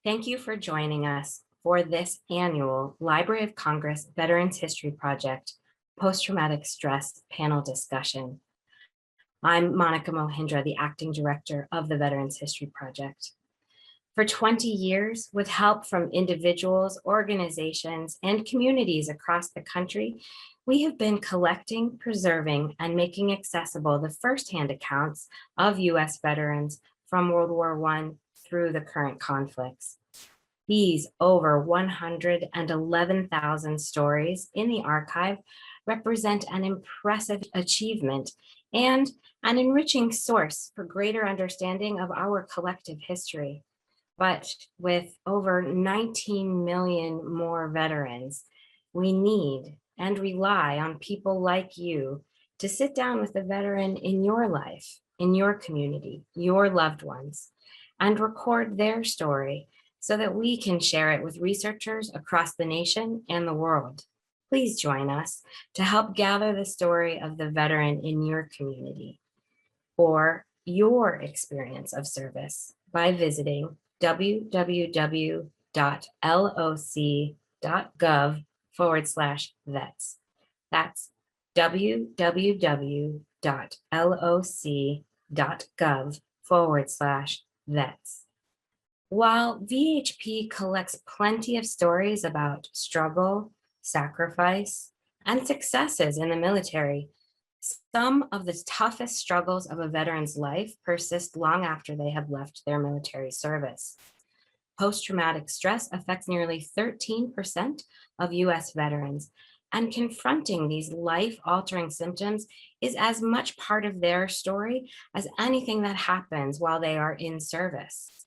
Thank you for joining us for this annual Library of Congress Veterans History Project Post-Traumatic Stress Panel Discussion. I'm Monica Mohindra, the Acting Director of the Veterans History Project. For 20 years, with help from individuals, organizations, and communities across the country, we have been collecting, preserving, and making accessible the firsthand accounts of U.S. veterans from World War I through the current conflicts. These over 111,000 stories in the archive represent an impressive achievement and an enriching source for greater understanding of our collective history. But with over 19 million more veterans, we need and rely on people like you to sit down with a veteran in your life, in your community, your loved ones, and record their story so that we can share it with researchers across the nation and the world. Please join us to help gather the story of the veteran in your community or your experience of service by visiting www.loc.gov/vets. That's www.loc.gov/vets. While VHP collects plenty of stories about struggle, sacrifice, and successes in the military, some of the toughest struggles of a veteran's life persist long after they have left their military service. Post-traumatic stress affects nearly 13% of US veterans, and confronting these life-altering symptoms is as much part of their story as anything that happens while they are in service.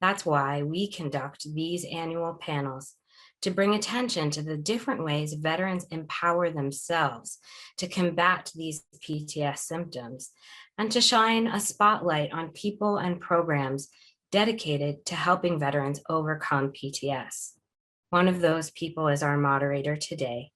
That's why we conduct these annual panels, to bring attention to the different ways veterans empower themselves to combat these PTS symptoms, and to shine a spotlight on people and programs dedicated to helping veterans overcome PTS. One of those people is our moderator today.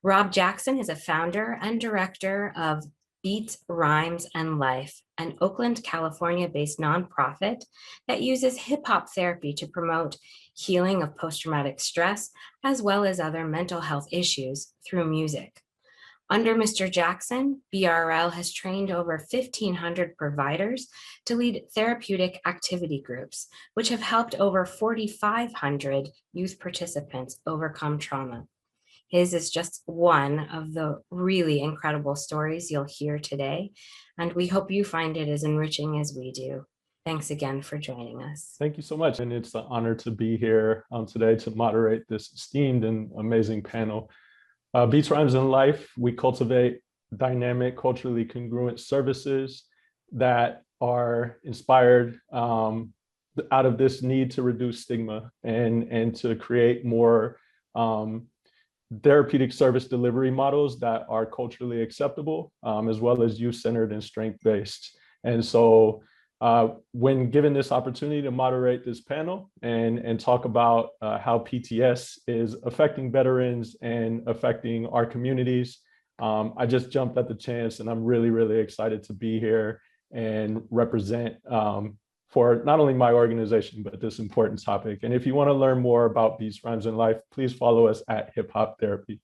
Rob Jackson is a founder and director of Beats, Rhymes, and Life, an Oakland, California-based nonprofit that uses hip-hop therapy to promote healing of post-traumatic stress, as well as other mental health issues through music. Under Mr. Jackson, BRL has trained over 1,500 providers to lead therapeutic activity groups, which have helped over 4,500 youth participants overcome trauma. His is just one of the really incredible stories you'll hear today, and we hope you find it as enriching as we do. Thanks again for joining us. Thank you so much, and it's an honor to be here today to moderate this esteemed and amazing panel. Beats, Rhymes, and Life, we cultivate dynamic, culturally congruent services that are inspired out of this need to reduce stigma and to create more therapeutic service delivery models that are culturally acceptable, as well as youth-centered and strength-based. And so when given this opportunity to moderate this panel and talk about how PTS is affecting veterans and affecting our communities, I just jumped at the chance, and I'm really, really excited to be here and represent for not only my organization, but this important topic. And if you want to learn more about Beats, Rhymes, and Life, please follow us at Hip Hop Therapy.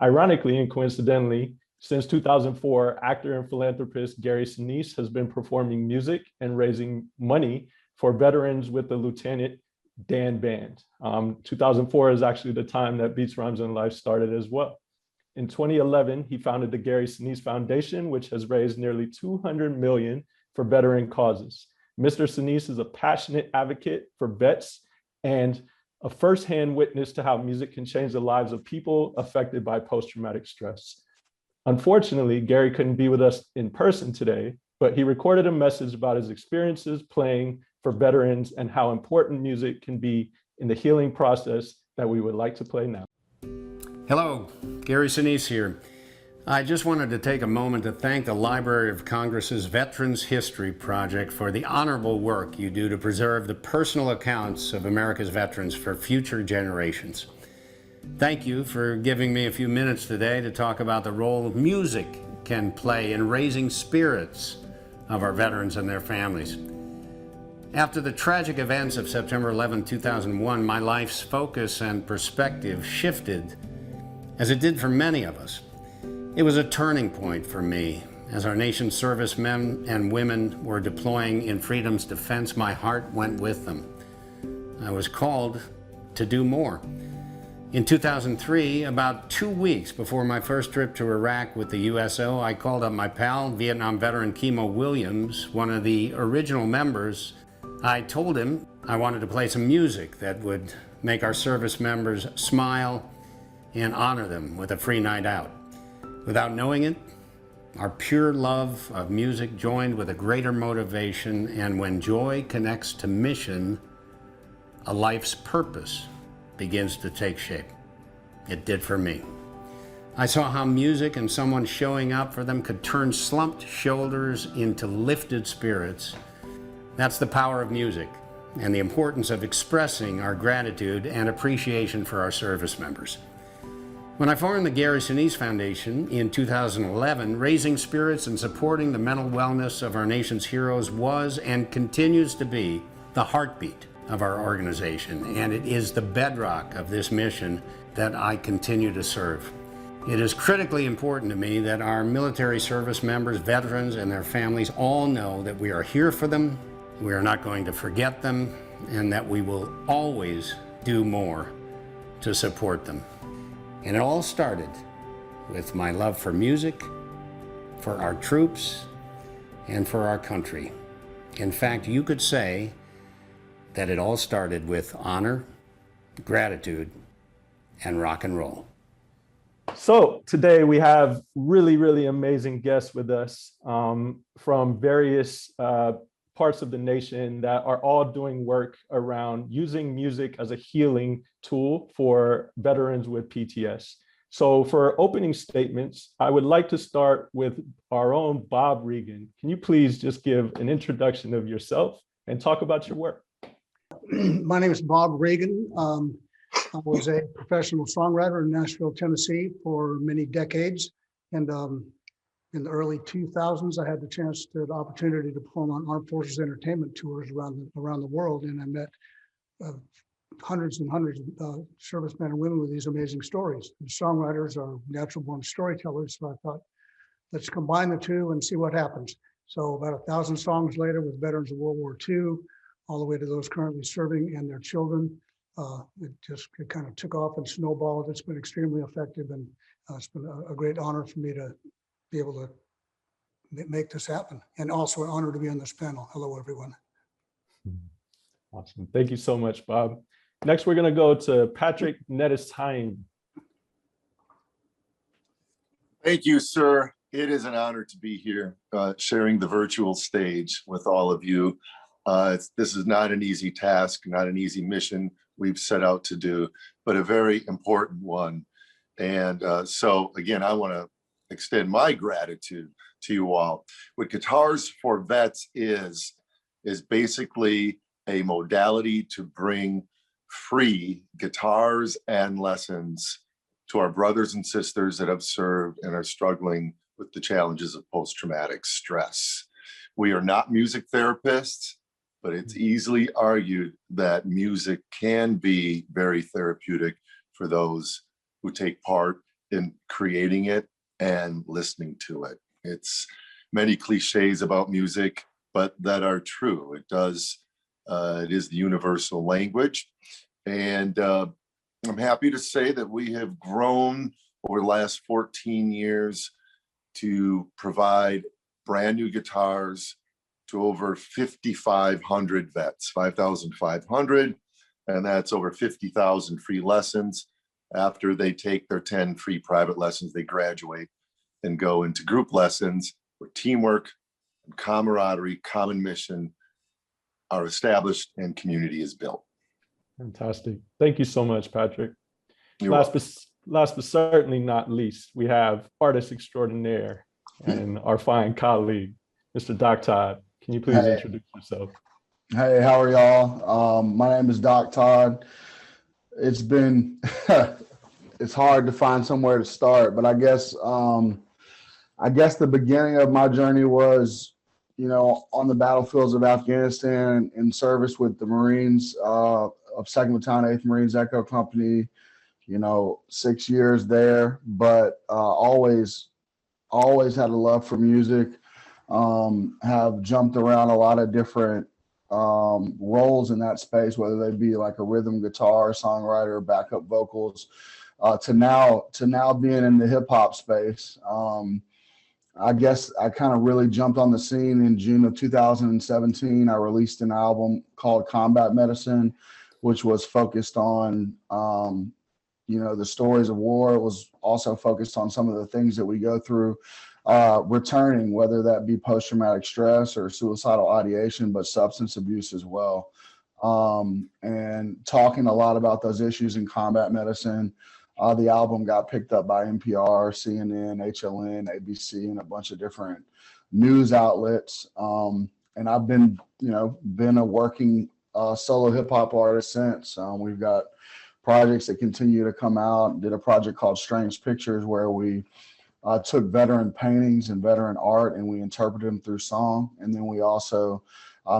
Ironically and coincidentally, since 2004, actor and philanthropist Gary Sinise has been performing music and raising money for veterans with the Lieutenant Dan Band. 2004 is actually the time that Beats, Rhymes, and Life started as well. In 2011, he founded the Gary Sinise Foundation, which has raised nearly $200 million for veteran causes. Mr. Sinise is a passionate advocate for vets and a firsthand witness to how music can change the lives of people affected by post-traumatic stress. Unfortunately, Gary couldn't be with us in person today, but he recorded a message about his experiences playing for veterans and how important music can be in the healing process that we would like to play now. Hello, Gary Sinise here. I just wanted to take a moment to thank the Library of Congress's Veterans History Project for the honorable work you do to preserve the personal accounts of America's veterans for future generations. Thank you for giving me a few minutes today to talk about the role music can play in raising spirits of our veterans and their families. After the tragic events of September 11, 2001, my life's focus and perspective shifted, as it did for many of us. It was a turning point for me. As our nation's servicemen and women were deploying in freedom's defense, my heart went with them. I was called to do more. In 2003, about 2 weeks before my first trip to Iraq with the USO, I called up my pal, Vietnam veteran Kimo Williams, one of the original members. I told him I wanted to play some music that would make our service members smile and honor them with a free night out. Without knowing it, our pure love of music joined with a greater motivation, and when joy connects to mission, a life's purpose begins to take shape. It did for me. I saw how music and someone showing up for them could turn slumped shoulders into lifted spirits. That's the power of music and the importance of expressing our gratitude and appreciation for our service members. When I formed the Gary Sinise Foundation in 2011, raising spirits and supporting the mental wellness of our nation's heroes was and continues to be the heartbeat of our organization, and it is the bedrock of this mission that I continue to serve. It is critically important to me that our military service members, veterans, and their families all know that we are here for them, we are not going to forget them, and that we will always do more to support them. And it all started with my love for music, for our troops, and for our country. In fact, you could say that it all started with honor, gratitude, and rock and roll. So today we have really amazing guests with us from various parts of the nation that are all doing work around using music as a healing tool for veterans with PTS. So for opening statements, I would like to start with our own Bob Regan. Can you please just give an introduction of yourself and talk about your work? My name is Bob Regan. I was a professional songwriter in Nashville, Tennessee for many decades. And in the early 2000s, I had the opportunity to perform on Armed Forces entertainment tours around the world. And I met hundreds and hundreds of servicemen and women with these amazing stories. And songwriters are natural born storytellers. So I thought, let's combine the two and see what happens. So about 1,000 songs later with veterans of World War II, all the way to those currently serving and their children. It kind of took off and snowballed. It's been extremely effective, and it's been a great honor for me to be able to make this happen, and also an honor to be on this panel. Hello, everyone. Awesome. Thank you so much, Bob. Next, we're going to go to Patrick Nettesheim. Thank you, sir. It is an honor to be here sharing the virtual stage with all of you. This is not an easy task, not an easy mission we've set out to do, but a very important one. And so again, I want to extend my gratitude to you all. What Guitars for Vets is basically a modality to bring free guitars and lessons to our brothers and sisters that have served and are struggling with the challenges of post-traumatic stress. We are not music therapists, but it's easily argued that music can be very therapeutic for those who take part in creating it and listening to it. It's many cliches about music, but that are true. It is the universal language. And I'm happy to say that we have grown over the last 14 years to provide brand new guitars to over 5,500 vets, 5,500, and that's over 50,000 free lessons. After they take their 10 free private lessons, they graduate and go into group lessons where teamwork and camaraderie, common mission are established and community is built. Fantastic. Thank you so much, Patrick. You're Last but certainly not least, we have artist extraordinaire and our fine colleague, Mr. Doc Todd. Can you please introduce yourself? Hey, how are y'all? My name is Doc Todd. It's been, it's hard to find somewhere to start, but I guess the beginning of my journey was you know, on the battlefields of Afghanistan in service with the Marines of 2nd Battalion, 8th Marines Echo Company, you know, 6 years there, but always had a love for music, have jumped around a lot of different roles in that space, whether they be like a rhythm guitar, songwriter, backup vocals, to now being in the hip hop space. I guess I kind of really jumped on the scene in June of 2017. I released an album called Combat Medicine, which was focused on, you know, the stories of war. It was also focused on some of the things that we go through returning, whether that be post-traumatic stress or suicidal ideation, but substance abuse as well. And talking a lot about those issues in combat medicine. The album got picked up by NPR, CNN, HLN, ABC, and a bunch of different news outlets. And I've been a working solo hip hop artist since. We've got projects that continue to come out. Did a project called Strange Pictures where we took veteran paintings and veteran art and we interpreted them through song. And then we also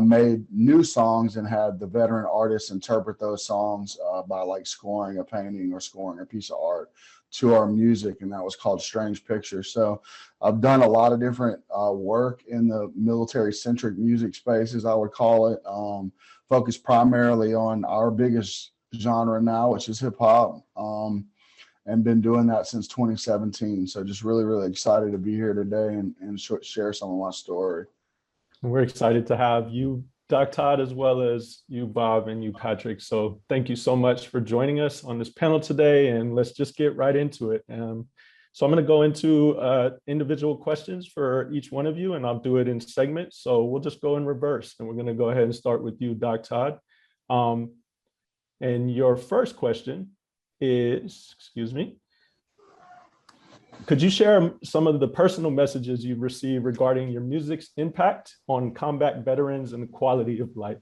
made new songs and had the veteran artists interpret those songs by like scoring a painting or scoring a piece of art to our music. And that was called Strange Pictures. So I've done a lot of different work in the military centric music space, as I would call it, focused primarily on our biggest genre now, which is hip hop. And been doing that since 2017. So just really, really excited to be here today and share some of my story. We're excited to have you, Doc Todd, as well as you, Bob, and you, Patrick. So thank you so much for joining us on this panel today, and let's just get right into it. So I'm going to go into individual questions for each one of you, and I'll do it in segments. So we'll just go in reverse, and we're going to go ahead and start with you, Doc Todd. And your first question is, could you share some of the personal messages you've received regarding your music's impact on combat veterans and the quality of life?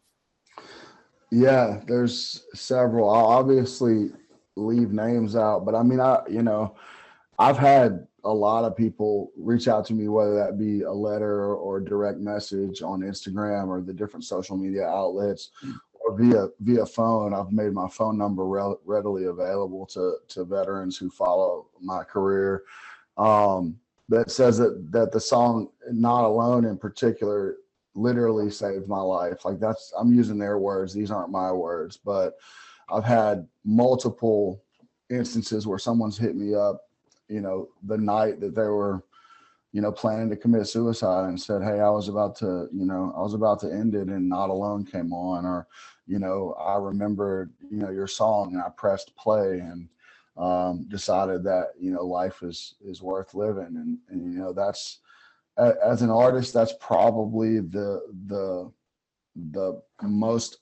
Yeah, there's several. I'll obviously leave names out, but I mean, I've had a lot of people reach out to me, whether that be a letter or direct message on Instagram or the different social media outlets, or via phone. I've made my phone number readily available to veterans who follow my career. That says that the song Not Alone in particular literally saved my life. Like I'm using their words. These aren't my words, but I've had multiple instances where someone's hit me up, you know, the night that they were, you know, planning to commit suicide and said, hey, I was about to end it and Not Alone came on, or, you know, I remembered, you know, your song and I pressed play and decided that, you know, life is worth living. And, you know, that's, as an artist, that's probably the most,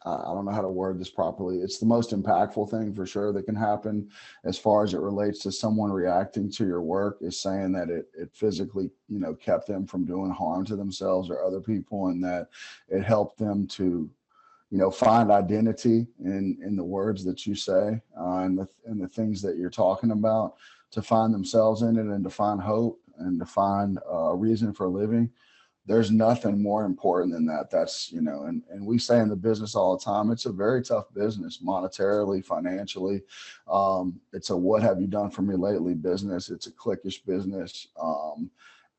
I don't know how to word this properly. It's the most impactful thing for sure that can happen as far as it relates to someone reacting to your work, is saying that it physically, you know, kept them from doing harm to themselves or other people, and that it helped them to, you know, find identity in the words that you say and the things that you're talking about, to find themselves in it and to find hope and to find a reason for living. There's nothing more important than that. That's, you know, and we say in the business all the time, it's a very tough business, monetarily, financially. It's a what have you done for me lately business. It's a cliquish business.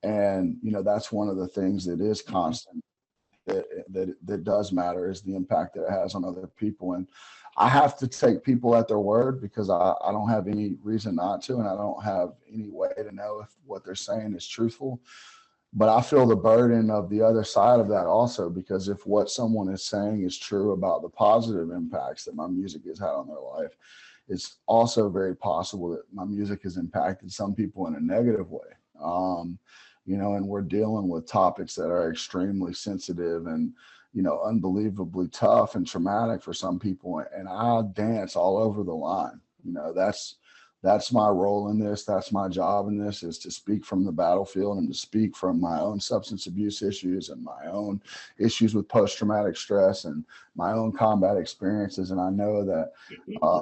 And, you know, that's one of the things that is constant, that does matter, is the impact that it has on other people. And I have to take people at their word because I don't have any reason not to, and I don't have any way to know if what they're saying is truthful. But I feel the burden of the other side of that also, because if what someone is saying is true about the positive impacts that my music has had on their life, it's also very possible that my music has impacted some people in a negative way. You know, and we're dealing with topics that are extremely sensitive and, you know, unbelievably tough and traumatic for some people. And I dance all over the line. You know, that's my role in this. That's my job in this, is to speak from the battlefield and to speak from my own substance abuse issues and my own issues with post-traumatic stress and my own combat experiences. And I know that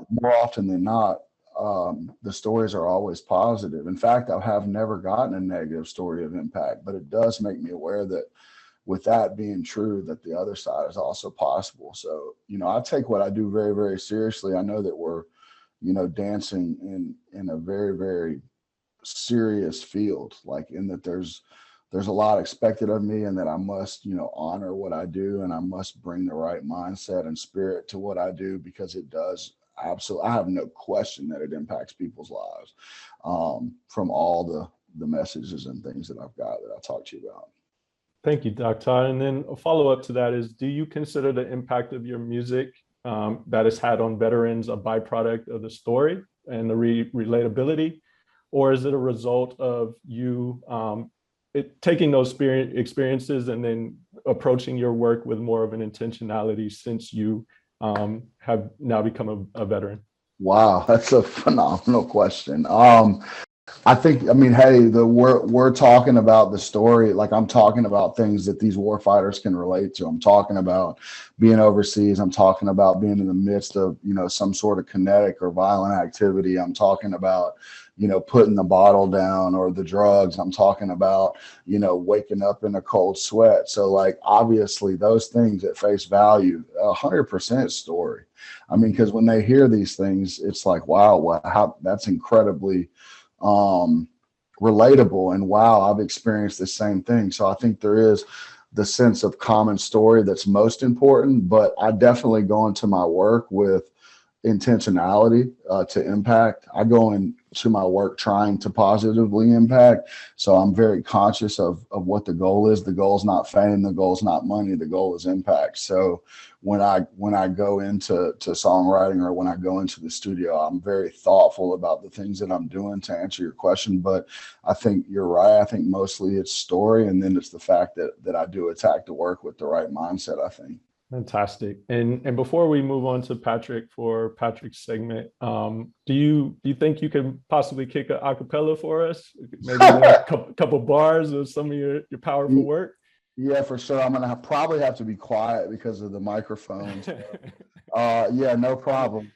more often than not, the stories are always positive. In fact, I have never gotten a negative story of impact, but it does make me aware that with that being true, that the other side is also possible. So, I take what I do very, very seriously. I know that we're, dancing in a very, very serious field, like in that there's a lot expected of me, and that I must, honor what I do, and I must bring the right mindset and spirit to what I do, because it does absolutely, I have no question that it impacts people's lives, from all the messages and things that I've got that I talked to you about. Thank you, Doc Todd. And then a follow-up to that is, do you consider the impact of your music that it's had on veterans a byproduct of the story and the relatability? Or is it a result of you taking those experiences and then approaching your work with more of an intentionality since you have now become a veteran? Wow, that's a phenomenal question. I think, hey, we're talking about the story. Like, I'm talking about things that these war fighters can relate to. I'm talking about being overseas. I'm talking about being in the midst of, some sort of kinetic or violent activity. I'm talking about, putting the bottle down or the drugs. I'm talking about, waking up in a cold sweat. So, like, obviously those things at face value, 100% story. Because when they hear these things, it's like, wow, how that's incredibly relatable, and wow, I've experienced the same thing. So I think there is the sense of common story that's most important, but I definitely go into my work with intentionality to impact. I go into my work trying to positively impact. So I'm very conscious of what the goal is. The goal is not fame. The goal is not money. The goal is impact. So when I go into songwriting, or when I go into the studio, I'm very thoughtful about the things that I'm doing, to answer your question. But I think you're right. I think mostly it's story, and then it's the fact that I do attack the work with the right mindset, I think. Fantastic. And before we move on to Patrick for Patrick's segment, do you think you can possibly kick a acapella for us? Maybe a couple bars of some of your powerful work? Yeah, for sure. I'm gonna probably have to be quiet because of the microphones. Yeah, no problem.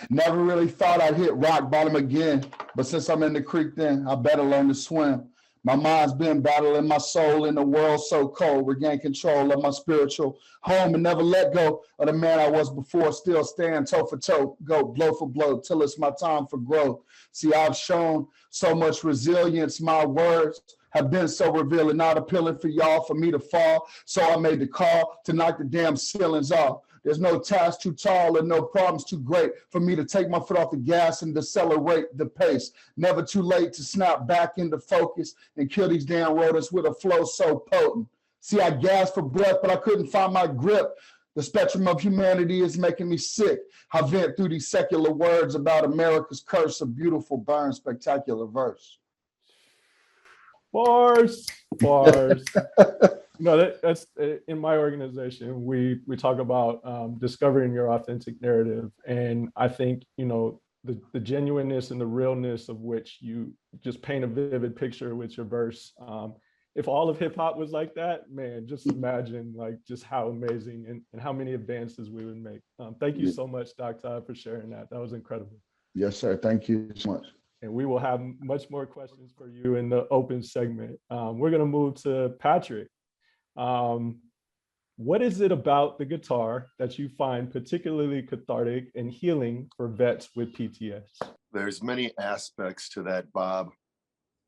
Never really thought I'd hit rock bottom again, but since I'm in the creek, then I better learn to swim. My mind's been battling my soul in a world so cold. Regain control of my spiritual home and never let go of the man I was before. Still stand toe for toe, go blow for blow till it's my time for growth. See, I've shown so much resilience. My words have been so revealing, not appealing for y'all for me to fall. So I made the call to knock the damn ceilings off. There's no task too tall and no problems too great for me to take my foot off the gas and decelerate the pace. Never too late to snap back into focus and kill these damn rodents with a flow so potent. See, I gasped for breath, but I couldn't find my grip. The spectrum of humanity is making me sick. I vent through these secular words about America's curse, a beautiful, burn, spectacular verse. Bars. That's in my organization. We talk about discovering your authentic narrative, and I think the genuineness and the realness of which you just paint a vivid picture with your verse. If all of hip hop was like that, man, just imagine like just how amazing and how many advances we would make. Thank you so much, Doc Todd, for sharing that. That was incredible. Yes, sir. Thank you so much. And we will have much more questions for you in the open segment. We're going to move to Patrick. What is it about the guitar that you find particularly cathartic and healing for vets with PTS? There's many aspects to that, Bob.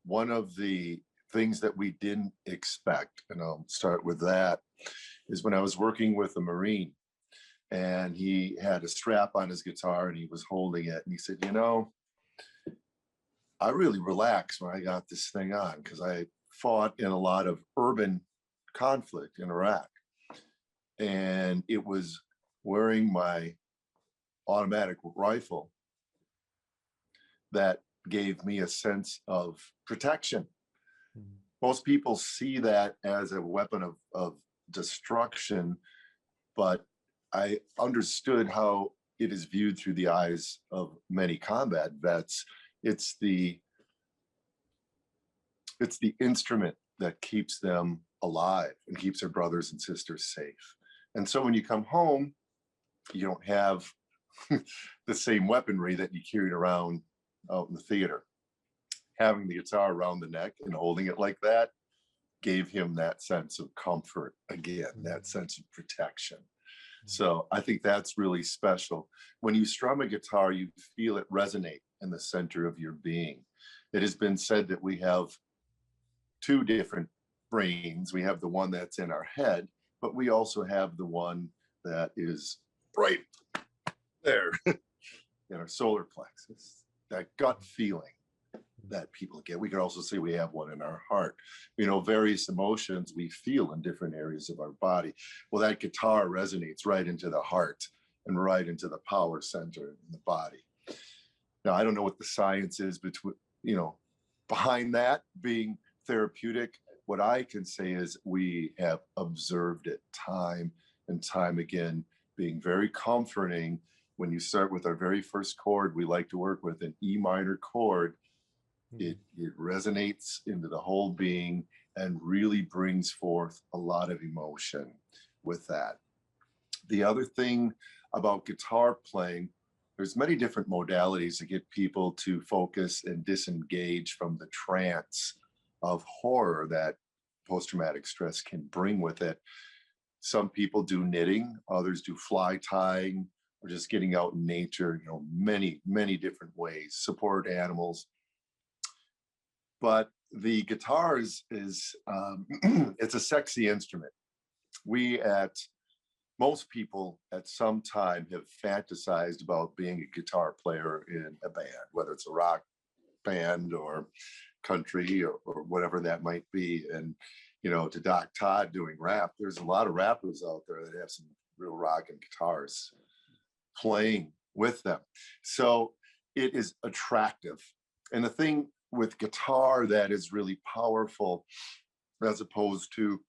One of the things that we didn't expect, and I'll start with that, is when I was working with a Marine, and he had a strap on his guitar and he was holding it, and he said, I really relaxed when I got this thing on, because I fought in a lot of urban conflict in Iraq. And it was wearing my automatic rifle that gave me a sense of protection. Most people see that as a weapon of destruction, but I understood how it is viewed through the eyes of many combat vets. It's the instrument that keeps them alive and keeps their brothers and sisters safe. And so when you come home, you don't have the same weaponry that you carried around out in the theater. Having the guitar around the neck and holding it like that gave him that sense of comfort again, that sense of protection. So I think that's really special. When you strum a guitar, you feel it resonate in the center of your being. It has been said that we have two different brains. We have the one that's in our head, but we also have the one that is right there in our solar plexus, that gut feeling that people get. We can also say we have one in our heart. You know, various emotions we feel in different areas of our body. Well, that guitar resonates right into the heart and right into the power center in the body. Now, I don't know what the science is between, behind that being therapeutic. What I can say is we have observed it time and time again, being very comforting. When you start with our very first chord, we like to work with an E minor chord. It resonates into the whole being and really brings forth a lot of emotion with that. The other thing about guitar playing, there's many different modalities to get people to focus and disengage from the trance of horror that post-traumatic stress can bring with it. Some people do knitting, others do fly tying, or just getting out in nature, many, many different ways, support animals. But the guitar is it's a sexy instrument. Most people at some time have fantasized about being a guitar player in a band, whether it's a rock band or country or whatever that might be. And, to Doc Todd doing rap, there's a lot of rappers out there that have some real rock and guitars playing with them. So it is attractive. And the thing with guitar that is really powerful, as opposed to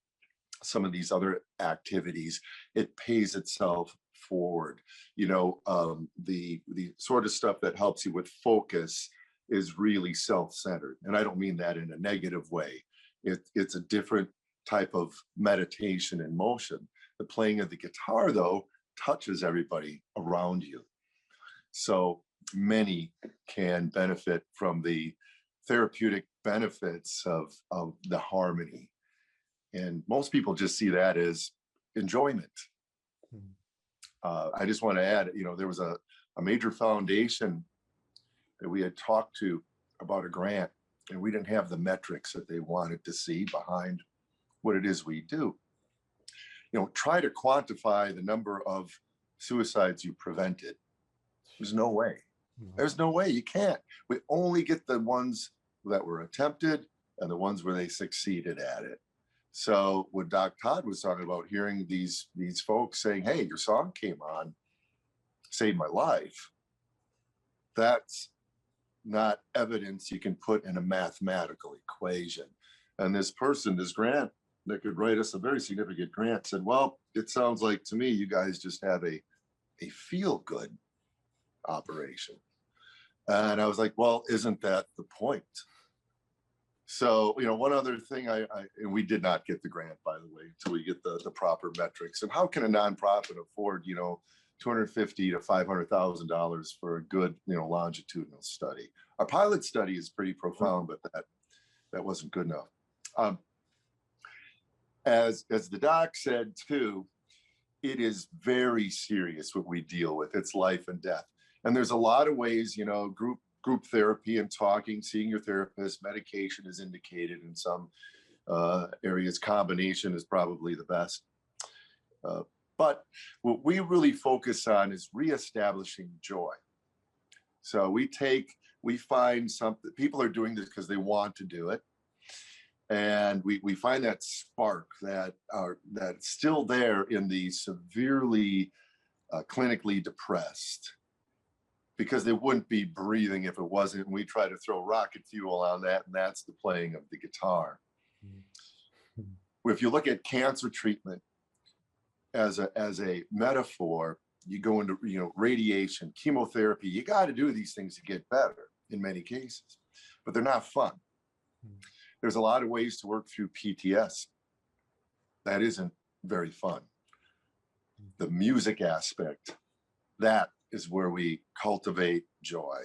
some of these other activities, it pays itself forward. The sort of stuff that helps you with focus is really self-centered. And I don't mean that in a negative way. It's a different type of meditation and motion. The playing of the guitar, though, touches everybody around you. So many can benefit from the therapeutic benefits of the harmony. And most people just see that as enjoyment. I just want to add, there was a major foundation that we had talked to about a grant, and we didn't have the metrics that they wanted to see behind what it is we do. Try to quantify the number of suicides you prevented. There's no way. There's no way. You can't. We only get the ones that were attempted and the ones where they succeeded at it. So what Doc Todd was talking about, hearing these folks saying, hey, your song came on, saved my life. That's not evidence you can put in a mathematical equation. And this grant that could write us a very significant grant said, well, it sounds like to me, you guys just have a feel-good operation. And I was like, well, isn't that the point? So, one other thing, and we did not get the grant, by the way, until we get the proper metrics. And how can a nonprofit afford, $250,000 to $500,000 for a good, longitudinal study? Our pilot study is pretty profound, but that wasn't good enough. As the doc said too, it is very serious what we deal with. It's life and death. And there's a lot of ways, group therapy and talking, seeing your therapist, medication is indicated in some areas. Combination is probably the best. But what we really focus on is reestablishing joy. So we find something, people are doing this because they want to do it. And we find that spark that's still there in the severely clinically depressed, because they wouldn't be breathing if it wasn't. And we try to throw rocket fuel on that, and that's the playing of the guitar. If you look at cancer treatment as a metaphor, you go into radiation, chemotherapy. You got to do these things to get better in many cases, but they're not fun. There's a lot of ways to work through PTS. That isn't very fun. The music aspect, that is where we cultivate joy.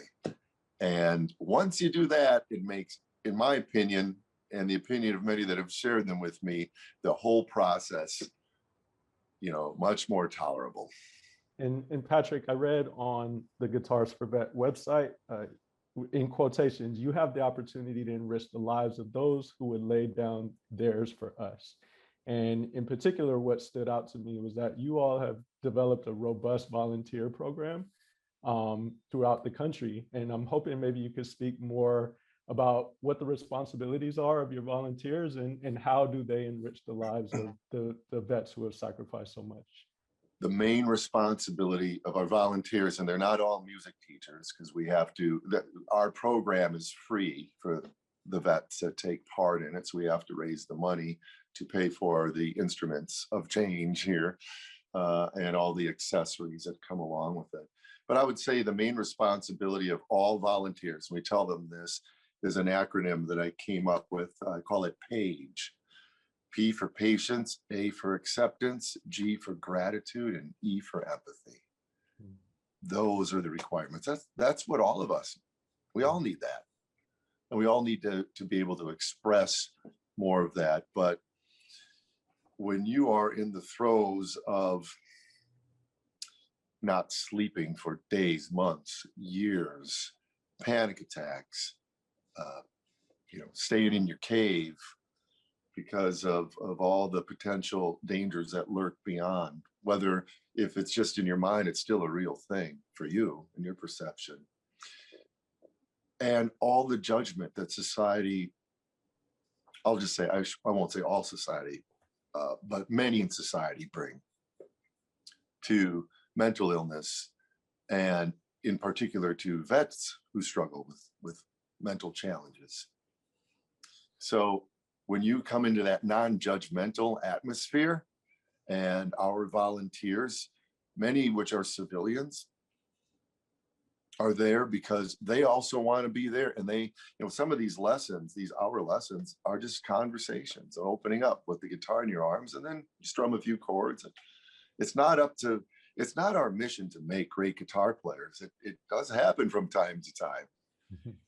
And once you do that, it makes, in my opinion, and the opinion of many that have shared them with me, the whole process, much more tolerable. And Patrick, I read on the Guitars for Vet website, in quotations, you have the opportunity to enrich the lives of those who would lay down theirs for us. And in particular, what stood out to me was that you all have developed a robust volunteer program throughout the country. And I'm hoping maybe you could speak more about what the responsibilities are of your volunteers and how do they enrich the lives of the vets who have sacrificed so much. The main responsibility of our volunteers, and they're not all music teachers, because our program is free for the vets that take part in it. So we have to raise the money to pay for the instruments of change here and all the accessories that come along with it. But I would say the main responsibility of all volunteers, we tell them this, is an acronym that I came up with. I call it PAGE. P for patience, A for acceptance, G for gratitude, and E for empathy. Those are the requirements. That's what all of us, we all need that. And we all need to be able to express more of that. But when you are in the throes of not sleeping for days, months, years, panic attacks, staying in your cave, because of all the potential dangers that lurk beyond, whether if it's just in your mind, it's still a real thing for you and your perception. And all the judgment that society, I'll just say, I won't say all society, but many in society bring to mental illness, and in particular to vets who struggle with mental challenges. So when you come into that non-judgmental atmosphere, and our volunteers, many which are civilians, are there because they also want to be there. And they, some of these lessons, these hour lessons, are just conversations and opening up with the guitar in your arms, and then you strum a few chords. And it's not our mission to make great guitar players. It does happen from time to time,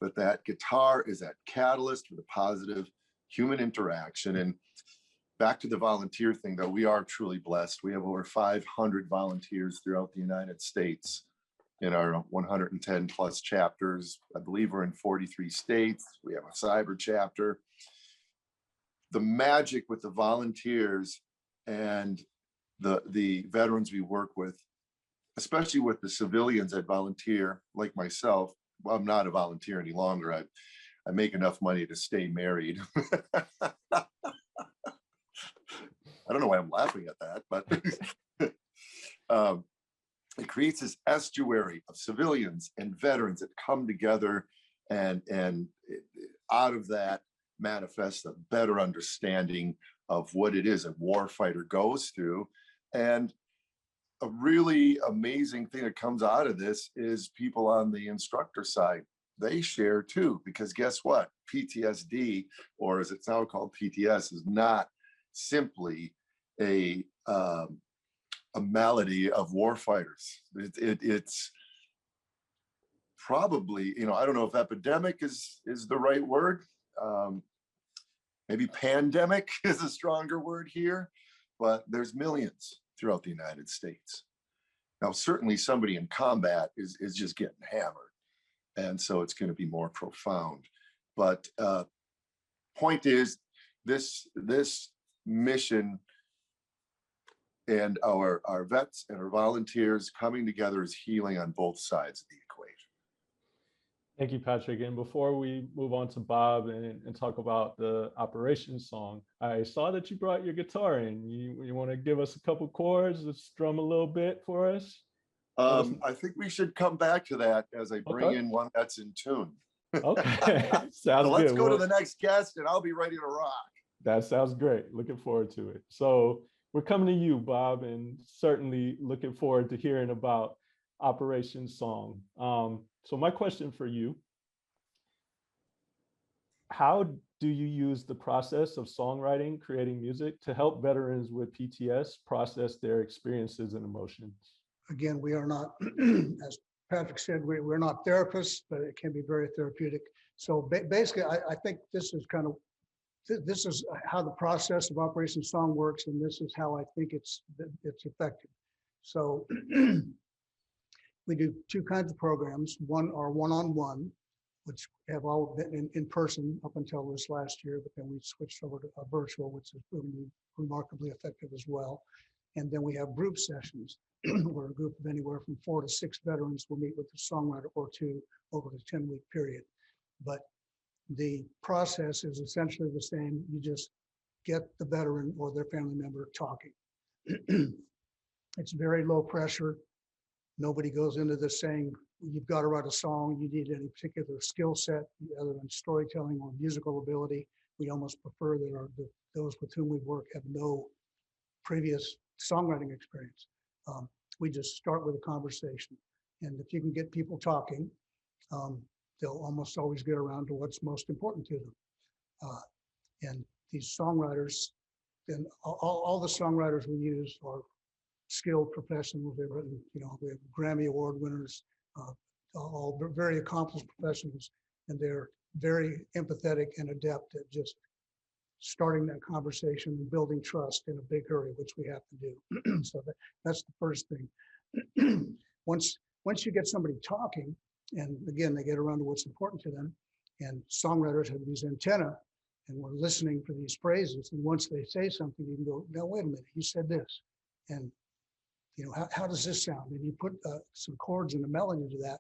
but that guitar is that catalyst for the positive human interaction. And back to the volunteer thing, though, we are truly blessed. We have over 500 volunteers throughout the United States in our 110 plus chapters. I believe we're in 43 states. We have a cyber chapter. The magic with the volunteers and the veterans we work with, especially with the civilians that volunteer, like myself. Well, I'm not a volunteer any longer. I make enough money to stay married. I don't know why I'm laughing at that, but it creates this estuary of civilians and veterans that come together, and out of that manifests a better understanding of what it is a warfighter goes through. And a really amazing thing that comes out of this is people on the instructor side, they share too, because guess what? PTSD, or as it's now called PTS, is not simply a malady of warfighters. It's probably, I don't know if epidemic is the right word. Maybe pandemic is a stronger word here, but there's millions throughout the United States. Now, certainly somebody in combat is just getting hammered. And so it's going to be more profound. But point is, this mission and our vets and our volunteers coming together is healing on both sides of the equation. Thank you, Patrick. And before we move on to Bob and talk about the operations song, I saw that you brought your guitar in. You want to give us a couple chords, let's strum a little bit for us? I think we should come back to that as I bring in one that's in tune. Okay, sounds so let's good. go to the next guest and I'll be ready to rock. That sounds great. Looking forward to it. So we're coming to you, Bob, and certainly looking forward to hearing about Operation Song. So my question for you, how do you use the process of songwriting, creating music to help veterans with PTS process their experiences and emotions? again, we are not, as Patrick said, we're not therapists, but it can be very therapeutic. So basically, I think this is kind of, this is how the process of Operation Song works, and this is how I think it's effective. So we do two kinds of programs. One are one-on-one, which have all been in person up until this last year, but then we switched over to a virtual, which has proven remarkably effective as well. And then we have group sessions where a group of anywhere from 4 to 6 veterans will meet with a songwriter or two over the 10-week period. But the process is essentially the same. You just get the veteran or their family member talking. It's very low pressure. Nobody goes into this saying, you've got to write a song, you need any particular skill set other than storytelling or musical ability. We almost prefer that those with whom we work have no previous songwriting experience. We just start with a conversation. And if you can get people talking, they'll almost always get around to what's most important to them. And these songwriters, and all the songwriters we use are skilled professionals. They've written, we have Grammy Award winners, all very accomplished professionals, and they're very empathetic and adept at just starting that conversation and building trust in a big hurry, which we have to do. So that's the first thing. Once you get somebody talking, and again, they get around to what's important to them, and songwriters have these antennae, and we're listening for these phrases, and once they say something, you can go, now wait a minute, you said this, and how does this sound? And you put some chords and a melody to that,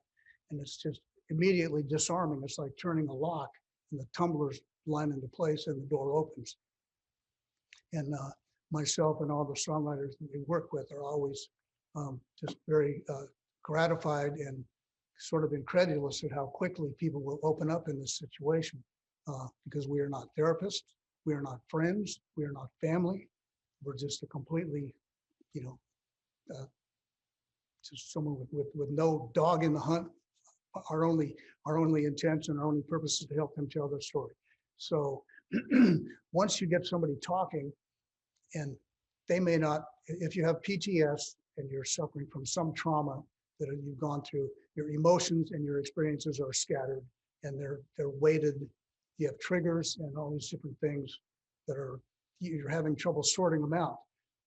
and it's just immediately disarming. It's like turning a lock, and the tumblers line into place, and the door opens. And myself and all the songwriters that we work with are always just very gratified and sort of incredulous at how quickly people will open up in this situation, because we are not therapists, we are not friends, we are not family. We're just a completely, just someone with no dog in the hunt. Our only intention, our only purpose is to help them tell their story. So once you get somebody talking, and they may not, if you have PTS and you're suffering from some trauma that you've gone through, your emotions and your experiences are scattered, and they're weighted. You have triggers and all these different things that you're having trouble sorting them out.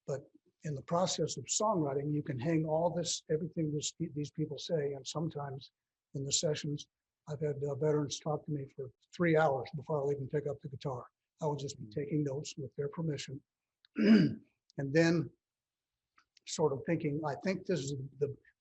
But in the process of songwriting, you can hang all this, everything these people say, and sometimes in the sessions, I've had veterans talk to me for 3 hours before I'll even pick up the guitar. I will just be taking notes with their permission. And then sort of thinking, I think this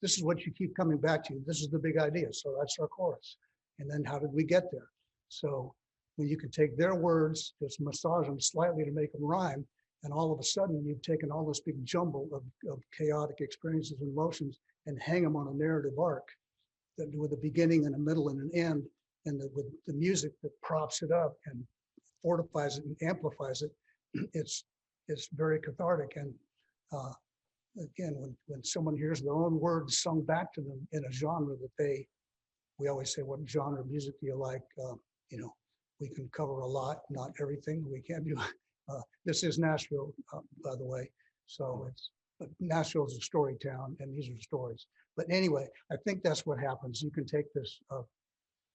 is what you keep coming back to. This is the big idea. So that's our chorus. And then how did we get there? So when you can take their words, just massage them slightly to make them rhyme, and all of a sudden you've taken all this big jumble of chaotic experiences and emotions and hang them on a narrative arc that with a beginning and a middle and an end, and with the music that props it up and fortifies it and amplifies it, it's very cathartic. And again, when someone hears their own words sung back to them in a genre that we always say, what genre of music do you like? We can cover a lot, not everything. We can't do. This is Nashville, by the way. So but Nashville is a story town, and these are stories. But anyway, I think that's what happens. You can take this,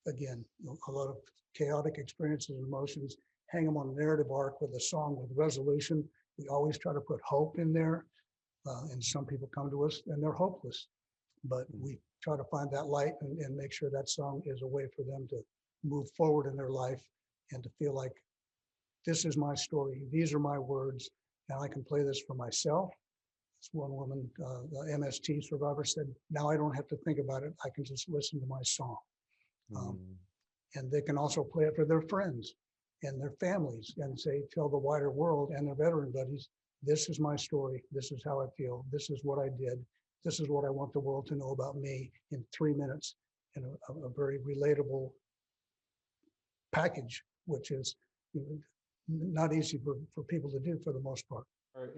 again, a lot of chaotic experiences and emotions, hang them on a narrative arc with a song with resolution. We always try to put hope in there. And some people come to us and they're hopeless. But we try to find that light and make sure that song is a way for them to move forward in their life and to feel like, this is my story, these are my words, and I can play this for myself. As one woman, the MST survivor, said, now I don't have to think about it, I can just listen to my song. And they can also play it for their friends and their families and say, tell the wider world and their veteran buddies, this is my story, this is how I feel, this is what I did, this is what I want the world to know about me in 3 minutes, in a very relatable package, which is not easy for people to do for the most part.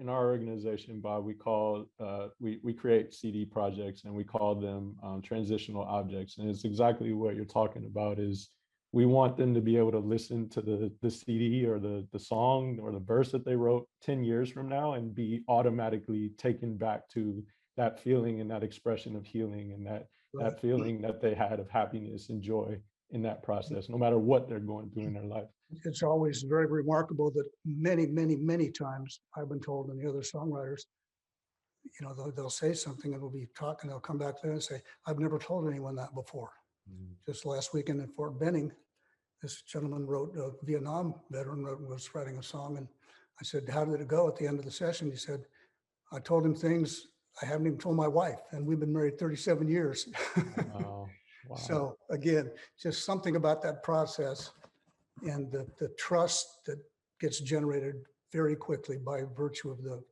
In our organization, Bob, we create CD projects, and we call them transitional objects. And it's exactly what you're talking about. Is we want them to be able to listen to the CD or the song or the verse that they wrote 10 years from now and be automatically taken back to that feeling and that expression of healing and that feeling that they had of happiness and joy in that process, no matter what they're going through in their life. It's always very remarkable that many times I've been told, and the other songwriters, you know, they'll say something and we'll be talking, they'll come back there and say, I've never told anyone that before. Just last weekend in Fort Benning, this gentleman wrote, a Vietnam veteran was writing a song, and I said, how did it go at the end of the session? He said, I told him things I haven't even told my wife, and we've been married 37 years. Wow. Wow. So again, just something about that process and the trust that gets generated very quickly by virtue of the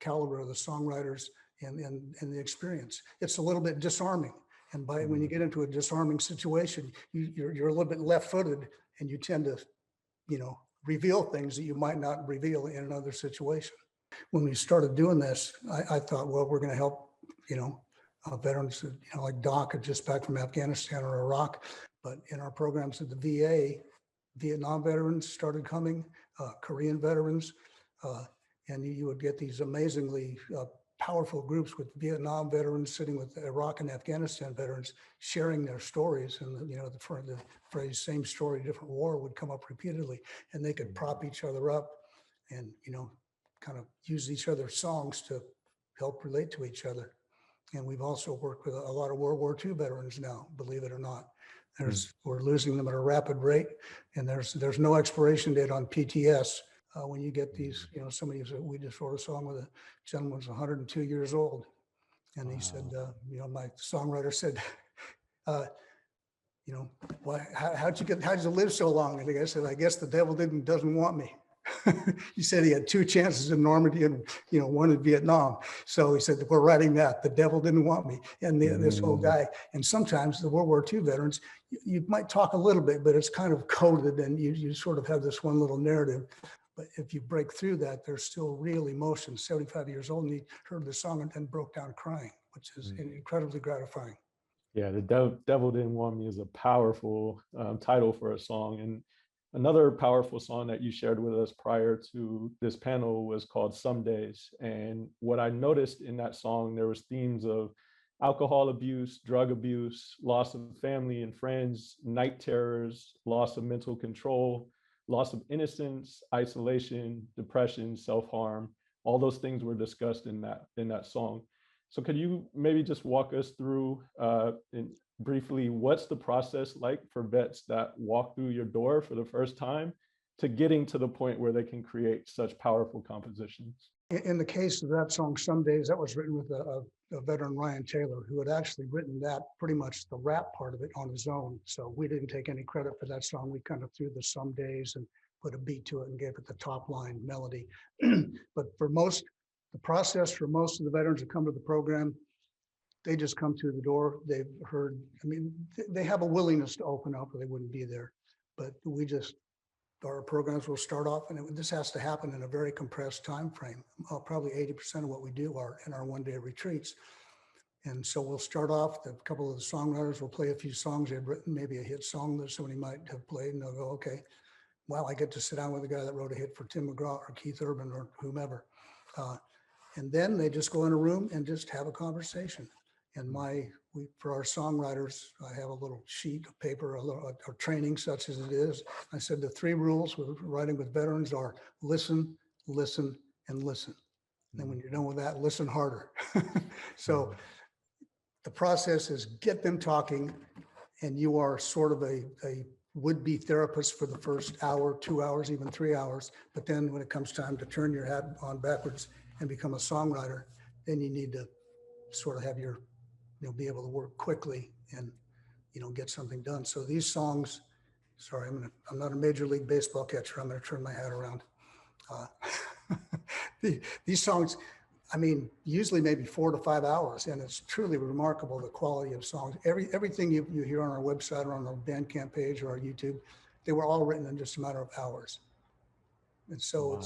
caliber of the songwriters and the experience. It's a little bit disarming. And when you get into a disarming situation, you're a little bit left-footed, and you tend to, you know, reveal things that you might not reveal in another situation. When we started doing this, I thought, well, we're going to help, you know, veterans, you know, like Doc are just back from Afghanistan or Iraq. But in our programs at the VA, Vietnam veterans started coming, Korean veterans, and you would get these amazingly powerful groups with Vietnam veterans sitting with Iraq and Afghanistan veterans sharing their stories. And, you know, the phrase "same story, different war" would come up repeatedly, and they could prop each other up and, you know, kind of use each other's songs to help relate to each other. And we've also worked with a lot of World War II veterans now, believe it or not. We're losing them at a rapid rate, and there's no expiration date on PTS. When you get these, you know, somebody said, we just wrote a song with a gentleman who was 102 years old. And he said, you know, my songwriter said, you know, how'd you live so long? And the guy said, I guess the devil doesn't want me. He said he had 2 chances in Normandy and, you know, 1 in Vietnam. So he said, we're writing that. The devil didn't want me. And this whole guy. And sometimes the World War II veterans, you might talk a little bit, but it's kind of coded, and you sort of have this one little narrative. But if you break through that, there's still real emotion. 75 years old, and he heard the song and then broke down crying, which is incredibly gratifying. Yeah, the devil didn't want me is a powerful title for a song. And another powerful song that you shared with us prior to this panel was called Some Days. And what I noticed in that song, there was themes of alcohol abuse, drug abuse, loss of family and friends, night terrors, loss of mental control, loss of innocence, isolation, depression, self-harm. All those things were discussed in that song. So could you maybe just walk us through briefly, what's the process like for vets that walk through your door for the first time to getting to the point where they can create such powerful compositions? In the case of that song, Some Days, that was written with a veteran, Ryan Taylor, who had actually written that, pretty much the rap part of it, on his own. So we didn't take any credit for that song. We kind of threw the Some Days and put a beat to it and gave it the top line melody. But the process for most of the veterans that come to the program, they just come through the door. They've heard, I mean, they have a willingness to open up or they wouldn't be there. But our programs will start off, and this has to happen in a very compressed time frame. Probably 80% of what we do are in our one-day retreats. And so we'll start off, a couple of the songwriters will play a few songs they've written, maybe a hit song that somebody might have played, and they'll go, okay, wow, I get to sit down with a guy that wrote a hit for Tim McGraw or Keith Urban or whomever. And then they just go in a room and just have a conversation. And for our songwriters, I have a little sheet of paper, a training such as it is. I said the 3 rules with writing with veterans are listen, listen, and listen. And then when you're done with that, listen harder. So the process is get them talking, and you are sort of a would-be therapist for the first hour, 2 hours, even 3 hours. But then when it comes time to turn your hat on backwards and become a songwriter, then you need to sort of have be able to work quickly and, get something done. So these songs, sorry, I'm not a Major League Baseball catcher. I'm going to turn my hat around. These songs, usually maybe 4 to 5 hours, and it's truly remarkable, the quality of songs. Everything you hear on our website or on our Bandcamp page or our YouTube, they were all written in just a matter of hours. And so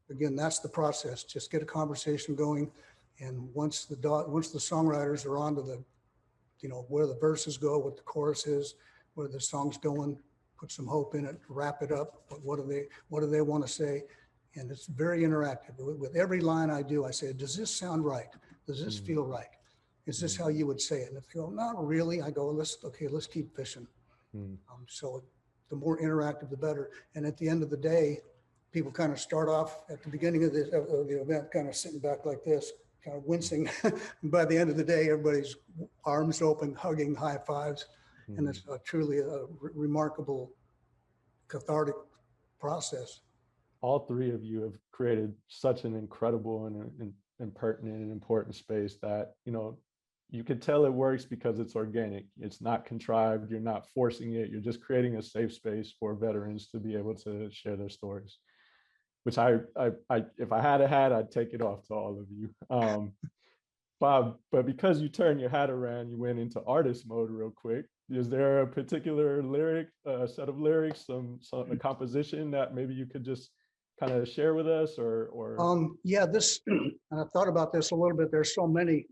again, that's the process. Just get a conversation going. And once the songwriters are onto the, where the verses go, what the chorus is, where the song's going, put some hope in it, wrap it up. What do they want to say? And it's very interactive. With every line I do, I say, does this sound right? Does this feel right? Is this how you would say it? And if you go, not really, I go, let's keep fishing. So the more interactive, the better. And at the end of the day, people kind of start off at the beginning of the event, kind of sitting back like this, kind of wincing. And by the end of the day, everybody's arms open, hugging, high fives. And it's truly a remarkable, cathartic process. All three of you have created such an incredible and pertinent and important space that, you know, you can tell it works because it's organic. It's not contrived. You're not forcing it. You're just creating a safe space for veterans to be able to share their stories, which I if I had a hat, I'd take it off to all of you. Bob, but because you turned your hat around, you went into artist mode real quick. Is there a particular lyric, set of lyrics, a composition that maybe you could just kind of share with us, or? Yeah, this, and I thought about this a little bit. There's so many.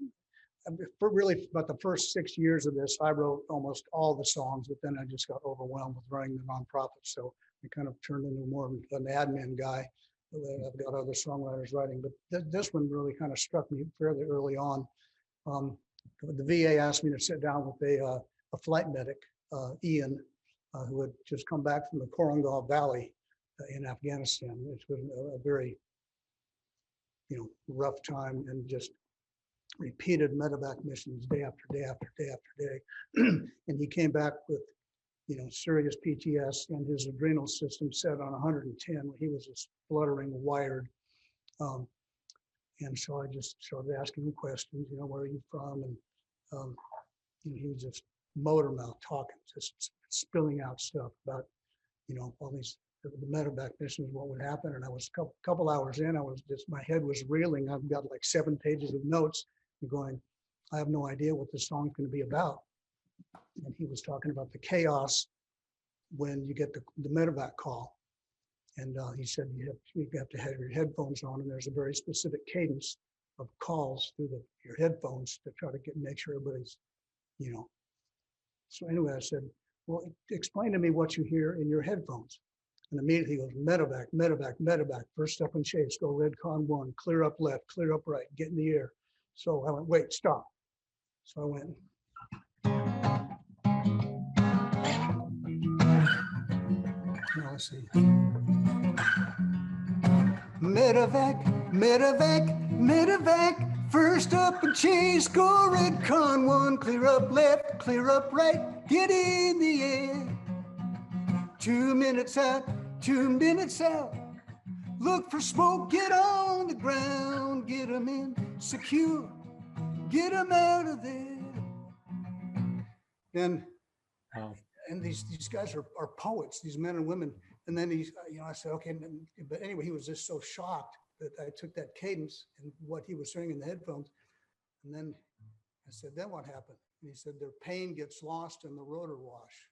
For really about the first 6 years of this, I wrote almost all the songs, but then I just got overwhelmed with running the nonprofit. So I kind of turned into more of an admin guy. I've got other songwriters writing, but this one really kind of struck me fairly early on. The VA asked me to sit down with a flight medic, Ian, who had just come back from the Korangal Valley in Afghanistan, which was a very, rough time, and just repeated medevac missions day after day after day after day. And he came back with, serious PTS, and his adrenal system set on 110. He was just fluttering, wired. And so I just started asking him questions, where are you from? And he was just motor mouth talking, just spilling out stuff about, all these, the medevac missions, what would happen. And I was a couple hours in, my head was reeling. I've got like 7 pages of notes going, I have no idea what this song's going to be about. And he was talking about the chaos when you get the medevac call. And he said, you have to have your headphones on, and there's a very specific cadence of calls through your headphones to try to make sure everybody's, So anyway, I said, well, explain to me what you hear in your headphones. And immediately he goes, medevac, medevac, medevac, first up and chase, go Redcon 1, clear up left, clear up right, get in the air. So I went, wait, stop. So I went, now let's see. Medevac, medevac, medevac, first up and chase, go Redcon 1, clear up left, clear up right, get in the air. 2 minutes out, 2 minutes out. Look for smoke, get on the ground, get them in, secure, get them out of there. And these guys are poets, these men and women. And then I said, okay, but anyway, he was just so shocked that I took that cadence and what he was saying in the headphones. And then I said, then what happened? And he said, their pain gets lost in the rotor wash.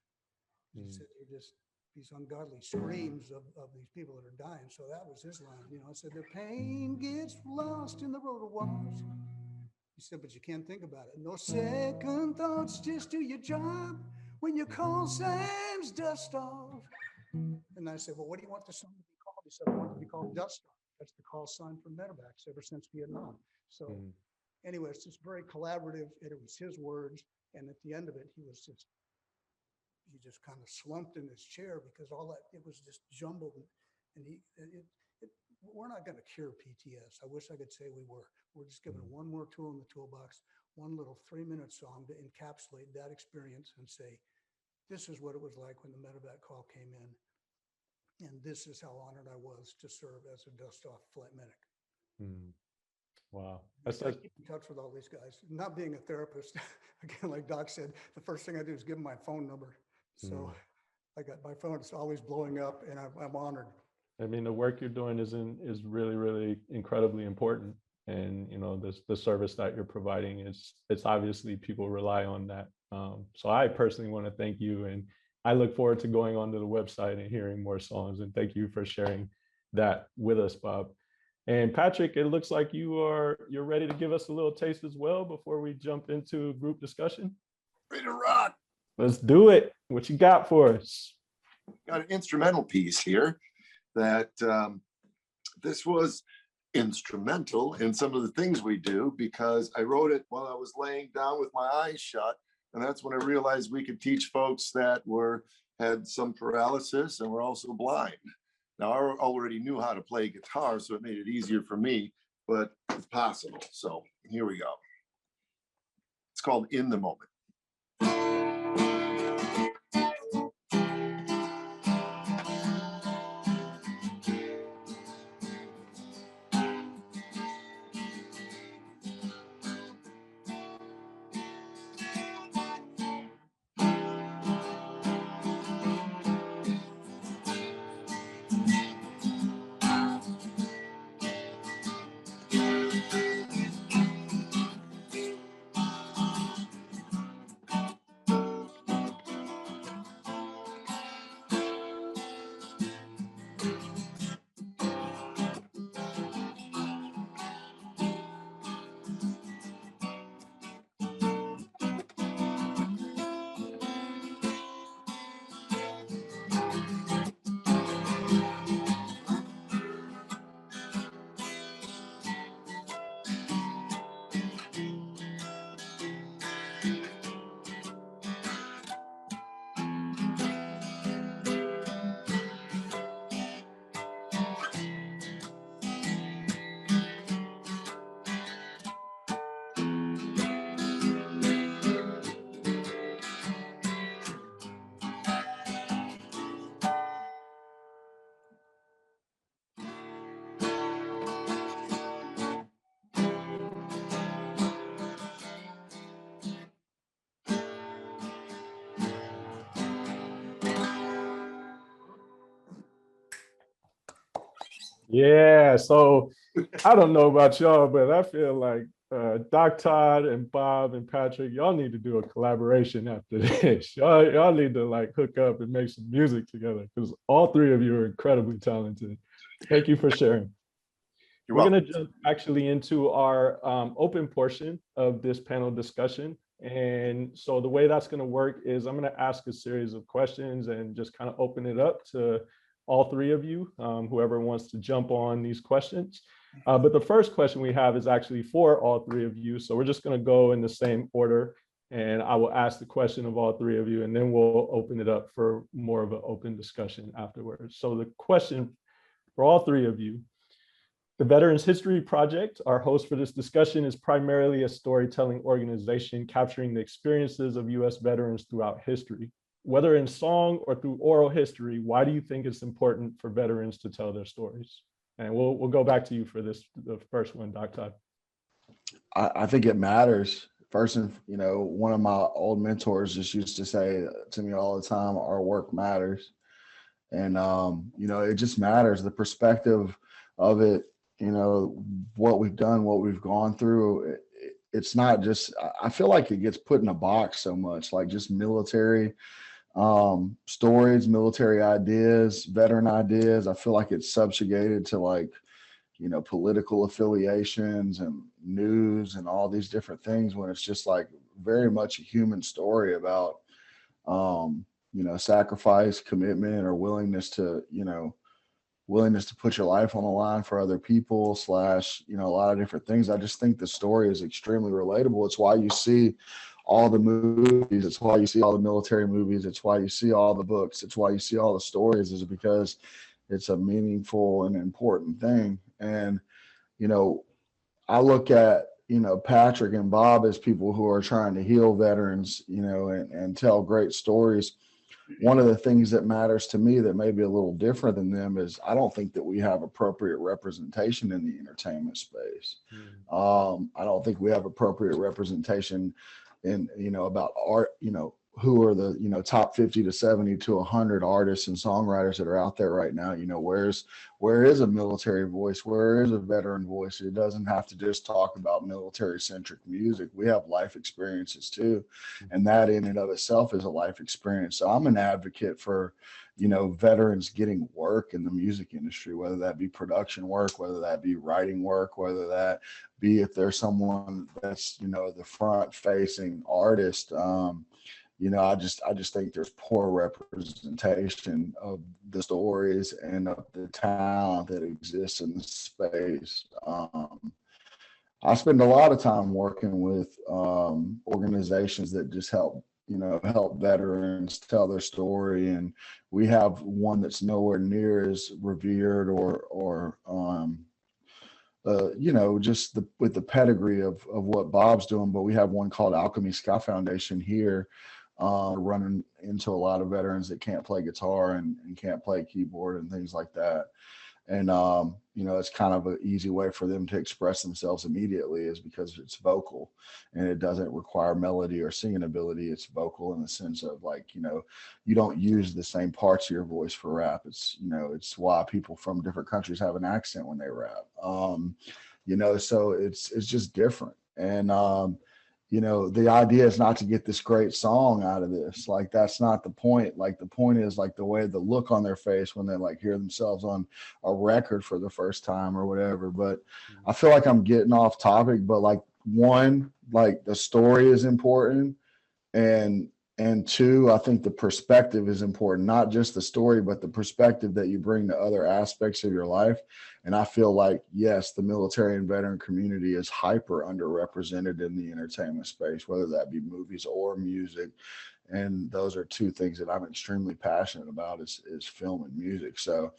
He said, they're just these ungodly screams of these people that are dying. So that was his line. I said, the pain gets lost in the rotor wash. He said, but you can't think about it. No second thoughts, just do your job. When your call signs dust off. And I said, well, what do you want the song to be called? He said, I want it to be called Dust Off. That's the call sign for medevacs ever since Vietnam. So anyway, it's just very collaborative. It was his words. And at the end of it, he just kind of slumped in his chair because all that, it was just jumbled. And we're not going to cure PTS. I wish I could say we were. We're just giving one more tool in the toolbox, one little 3-minute song to encapsulate that experience and say, this is what it was like when the medevac call came in. And this is how honored I was to serve as a dust-off flight medic. Wow. I keep in touch with all these guys. Not being a therapist, again, like Doc said, the first thing I do is give them my phone number. So I got my phone, it's always blowing up, and I'm honored. I mean, the work you're doing is really, really incredibly important. And, the service that you're providing it's obviously people rely on that. So I personally want to thank you, and I look forward to going onto the website and hearing more songs. And thank you for sharing that with us, Bob. And Patrick, it looks like you're ready to give us a little taste as well before we jump into group discussion. Ready to rock. Let's do it. What you got for us? Got an instrumental piece here that this was instrumental in some of the things we do, because I wrote it while I was laying down with my eyes shut. And that's when I realized we could teach folks that had some paralysis and were also blind. Now, I already knew how to play guitar, so it made it easier for me, but it's possible. So here we go. It's called In the Moment. Yeah, so I don't know about y'all, but I feel like Doc Todd and Bob and Patrick, y'all need to do a collaboration after this. Y'all need to like hook up and make some music together, because all three of you are incredibly talented. Thank you for sharing. We're going to jump actually into our open portion of this panel discussion. And so the way that's going to work is I'm going to ask a series of questions and just kind of open it up to all three of you, whoever wants to jump on these questions. But the first question we have is actually for all three of you. So we're just going to go in the same order, and I will ask the question of all three of you, and then we'll open it up for more of an open discussion afterwards. So the question for all three of you: the Veterans History Project, our host for this discussion, is primarily a storytelling organization capturing the experiences of U.S. veterans throughout history. Whether in song or through oral history, why do you think it's important for veterans to tell their stories? And we'll go back to you for this, the first one, Dr. Todd. I think it matters. First, and one of my old mentors just used to say to me all the time, our work matters. And, it just matters. The perspective of it, what we've done, what we've gone through. It's not just, I feel like it gets put in a box so much, like just military stories, military ideas, veteran ideas. I feel like it's subjugated to political affiliations and news and all these different things, when it's just like very much a human story about, sacrifice, commitment, or willingness to put your life on the line for other people / a lot of different things. I just think the story is extremely relatable. It's why you see all the movies. It's why you see all the military movies. It's why you see all the books. It's why you see all the stories, is because it's a meaningful and important thing. And, I look at, Patrick and Bob as people who are trying to heal veterans, and tell great stories. One of the things that matters to me that may be a little different than them is I don't think that we have appropriate representation in the entertainment space. I don't think we have appropriate representation in, about art, who are the, top 50 to 70 to 100 artists and songwriters that are out there right now. Where is a military voice? Where is a veteran voice? It doesn't have to just talk about military centric music. We have life experiences too. And that in and of itself is a life experience. So I'm an advocate for, veterans getting work in the music industry, whether that be production work, whether that be writing work, whether that be if there's someone that's, the front facing artist, I just think there's poor representation of the stories and of the talent that exists in the space. I spend a lot of time working with organizations that just help veterans tell their story, and we have one that's nowhere near as revered or just with the pedigree of what Bob's doing. But we have one called Alchemy Sky Foundation here, running into a lot of veterans that can't play guitar and can't play keyboard and things like that. And it's kind of an easy way for them to express themselves immediately, is because it's vocal and it doesn't require melody or singing ability. It's vocal in the sense of you don't use the same parts of your voice for rap. It's why people from different countries have an accent when they rap. So it's just different. And the idea is not to get this great song out of this. Like, that's not the point. Like, the point is the way, the look on their face when they hear themselves on a record for the first time or whatever. But I feel like I'm getting off topic, but the story is important. And two, I think the perspective is important, not just the story, but the perspective that you bring to other aspects of your life. And I feel like, yes, the military and veteran community is hyper underrepresented in the entertainment space, whether that be movies or music. And those are two things that I'm extremely passionate about, is film and music. So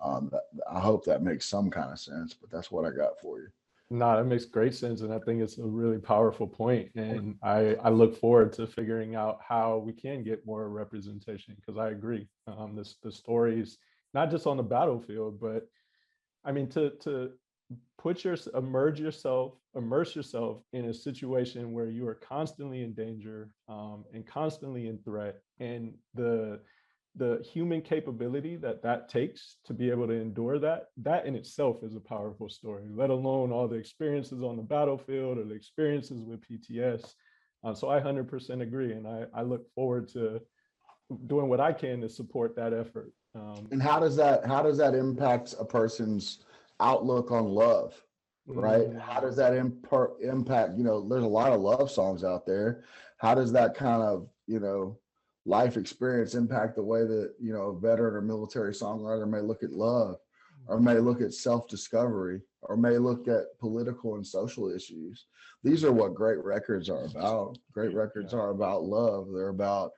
I hope that makes some kind of sense, but that's what I got for you. No, that makes great sense. And I think it's a really powerful point. And I look forward to figuring out how we can get more representation, because I agree. The stories, not just on the battlefield, but I mean, to immerse yourself in a situation where you are constantly in danger and constantly in threat, and the human capability that takes to be able to endure that in itself is a powerful story, let alone all the experiences on the battlefield or the experiences with PTS. So I 100% agree. And I look forward to doing what I can to support that effort. And how does that impact a person's outlook on love, right? How does that impact, there's a lot of love songs out there. How does that kind of, life experience impact the way that, a veteran or military songwriter may look at love, or may look at self-discovery, or may look at political and social issues? These are what great records are about. Great records are about love. They're about,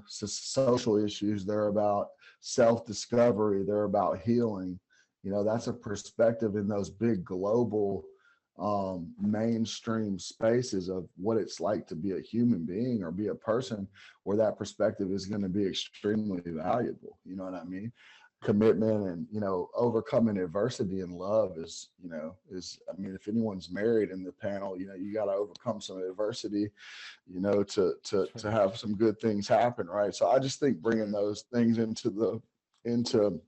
social issues. They're about self-discovery. They're about healing. That's a perspective in those big global mainstream spaces of what it's like to be a human being or be a person, where that perspective is going to be extremely valuable. You know what I mean? Commitment and, overcoming adversity in love is if anyone's married in the panel, you got to overcome some adversity, to have some good things happen. Right. So I just think bringing those things into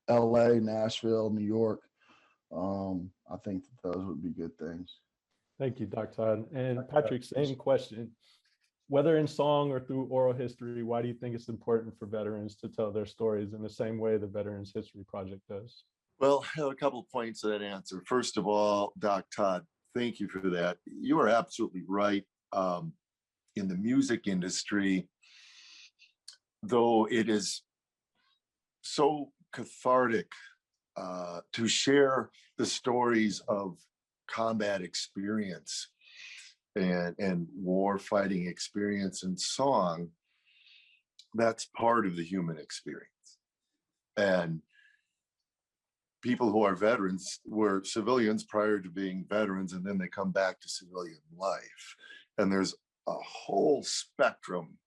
LA, Nashville, New York, I think that those would be good things. Thank you, Dr. Todd. And Patrick, same question. Whether in song or through oral history, why do you think it's important for veterans to tell their stories in the same way the Veterans History Project does? Well, I have a couple of points to that answer. First of all, Doc Todd, thank you for that. You are absolutely right. In the music industry, though it is so cathartic to share the stories of combat experience and war fighting experience in song, that's part of the human experience. And people who are veterans were civilians prior to being veterans, and then they come back to civilian life. And there's a whole spectrum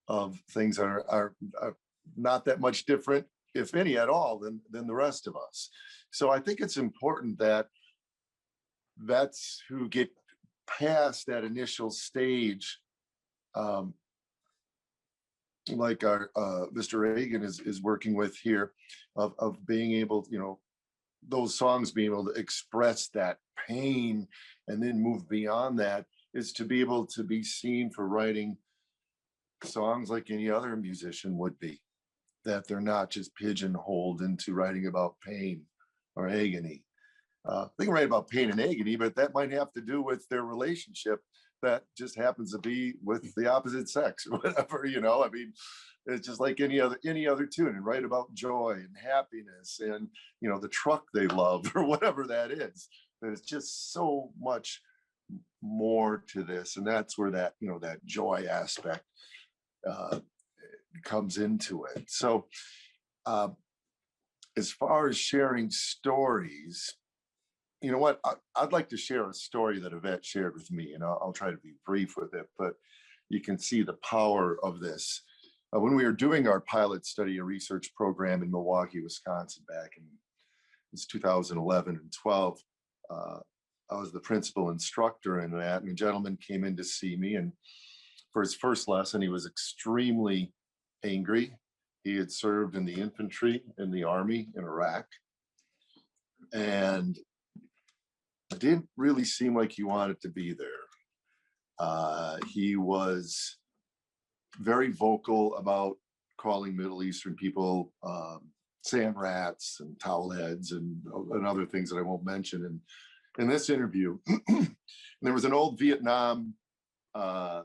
of things that are not that much different, if any at all, than the rest of us. So I think it's important that vets who get past that initial stage, like our Mr. Regan is working with here, of being able, those songs being able to express that pain and then move beyond that, is to be able to be seen for writing songs like any other musician would be, that they're not just pigeonholed into writing about pain or agony. They can write about pain and agony, but that might have to do with their relationship that just happens to be with the opposite sex or whatever, you know. I mean, it's just like any other tune, and write about joy and happiness and, you know, the truck they love or whatever that is. There's just so much more to this, and that's where that, you know, that joy aspect comes into it. So as far as sharing stories, you know what, I'd like to share a story that Yvette shared with me, and I'll try to be brief with it, but you can see the power of this. When we were doing our pilot study, a research program in Milwaukee, Wisconsin, back in 2011 and 12, I was the principal instructor in that, and a gentleman came in to see me, and for his first lesson, he was extremely angry. He had served in the infantry in the army in Iraq, and it didn't really seem like he wanted to be there. He was very vocal about calling Middle Eastern people sand rats and towel heads and other things that I won't mention. And in this interview, there was an old Vietnam, the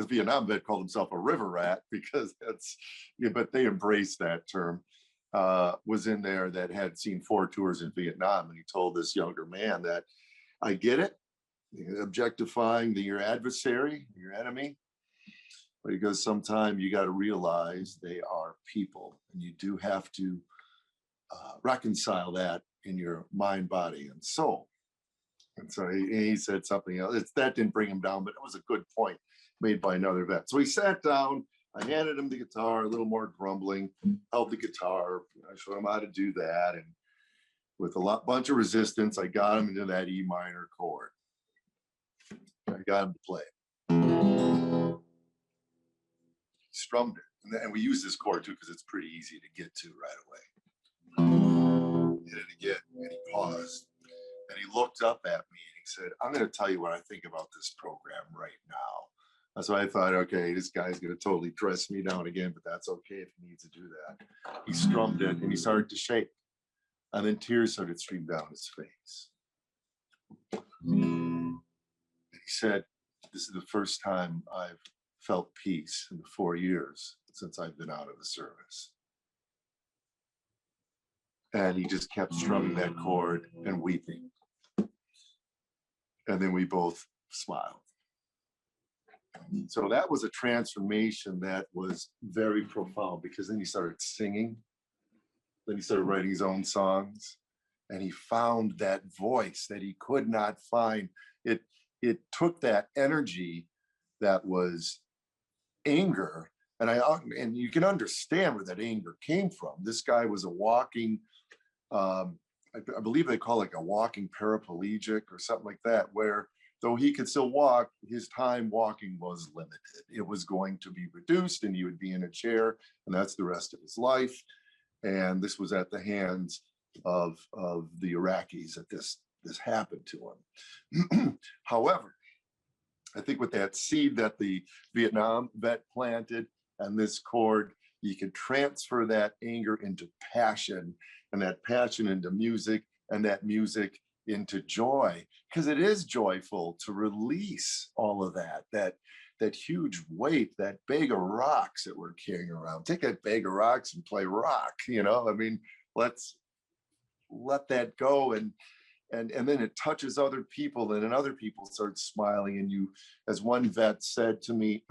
Vietnam vet called himself a river rat because that's, yeah, but they embraced that term, was in there that had seen 4 tours in Vietnam. And he told this younger man that, I get it, objectifying your adversary, your enemy. But he goes, sometime you got to realize they are people, and you do have to reconcile that in your mind, body, and soul. And so he said something else. That didn't bring him down, but it was a good point made by another vet. So he sat down. I handed him the guitar, a little more grumbling, held the guitar. I showed him how to do that. And with a bunch of resistance, I got him into that E minor chord. I got him to play it. He strummed it. And we use this chord too, because it's pretty easy to get to right away. Hit it again, and he paused. And he looked up at me and he said, I'm going to tell you what I think about this program right now. So I thought, okay, this guy's going to totally dress me down again, but that's okay if he needs to do that. He strummed it and he started to shake. And then tears started streaming down his face. And he said, this is the first time I've felt peace in the 4 years since I've been out of the service. And he just kept strumming that chord and weeping. And then we both smiled. So that was a transformation that was very profound, because then he started singing. Then he started writing his own songs, and he found that voice that he could not find. It took that energy that was anger, and you can understand where that anger came from. This guy was a walking, I believe they call it a walking paraplegic or something like that, where though he could still walk, his time walking was limited. It was going to be reduced, and he would be in a chair, and that's the rest of his life. And this was at the hands of the Iraqis that this happened to him. However, I think with that seed that the Vietnam vet planted and this chord, you could transfer that anger into passion, and that passion into music, and that music into joy, because it is joyful to release all of that huge weight, that bag of rocks that we're carrying around. Take that bag of rocks and play rock, you know. I mean, let's let that go, and then it touches other people, and then other people start smiling. And you, as one vet said to me,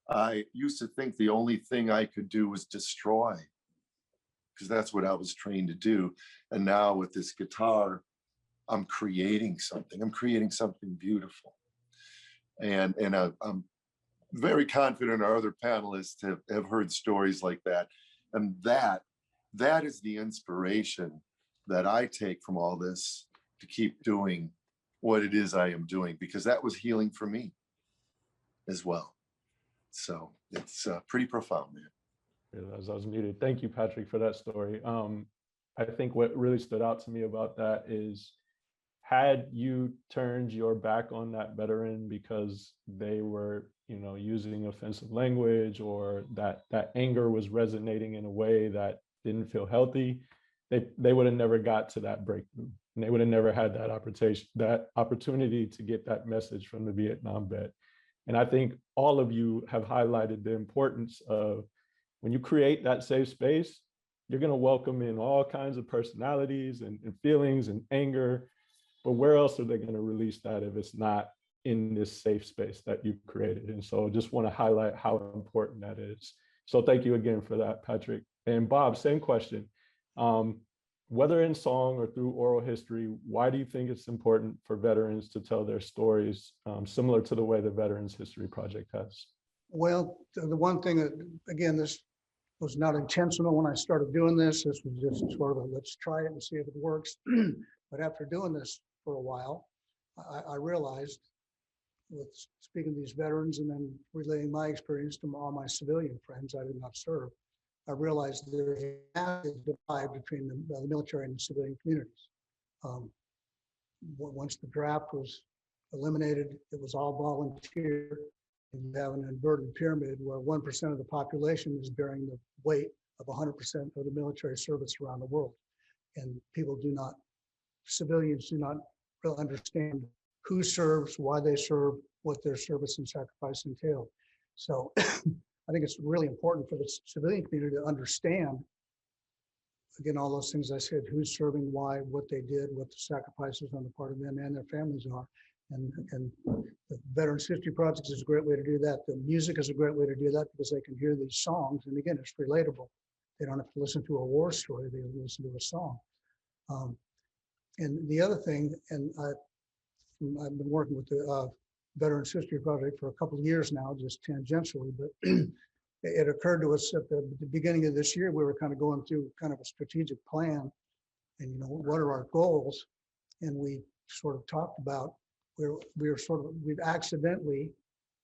I used to think the only thing I could do was destroy, because that's what I was trained to do. And now with this guitar, I'm creating something. I'm creating something beautiful. And I'm very confident our other panelists have heard stories like that. And that is the inspiration that I take from all this to keep doing what it is I am doing, because that was healing for me as well. So it's pretty profound, man. Realized I was muted. Thank you, Patrick, for that story. I think what really stood out to me about that is, had you turned your back on that veteran because they were, using offensive language, or that anger was resonating in a way that didn't feel healthy, they would have never got to that breakthrough. and they would have never had that opportunity to get that message from the Vietnam vet. And I think all of you have highlighted the importance of when you create that safe space, you're going to welcome in all kinds of personalities and feelings and anger. But where else are they going to release that if it's not in this safe space that you've created? And so just want to highlight how important that is. So thank you again for that, Patrick. And Bob, same question. Whether in song or through oral history, why do you think it's important for veterans to tell their stories, similar to the way the Veterans History Project has? Well, the one thing that, again, this was not intentional when I started doing this. This was just sort of a, let's try it and see if it works. But after doing this for a while, I realized, with speaking to these veterans and then relaying my experience to all my civilian friends I did not serve, I realized there's a massive divide between the military and the civilian communities. Once the draft was eliminated, it was all volunteer. And you have an inverted pyramid where 1% of the population is bearing the weight of 100% of the military service around the world. And civilians do not really understand who serves, why they serve, what their service and sacrifice entail. So I think it's really important for the civilian community to understand, again, all those things I said, who's serving, why, what they did, what the sacrifices on the part of them and their families are. And the Veterans History Project is a great way to do that. The music is a great way to do that because they can hear these songs. And again, it's relatable. They don't have to listen to a war story, they listen to a song. And the other thing, and I've been working with the Veterans History Project for a couple of years now, just tangentially, but it occurred to us at the beginning of this year, we were kind of going through kind of a strategic plan and, what are our goals? And we sort of talked about we've accidentally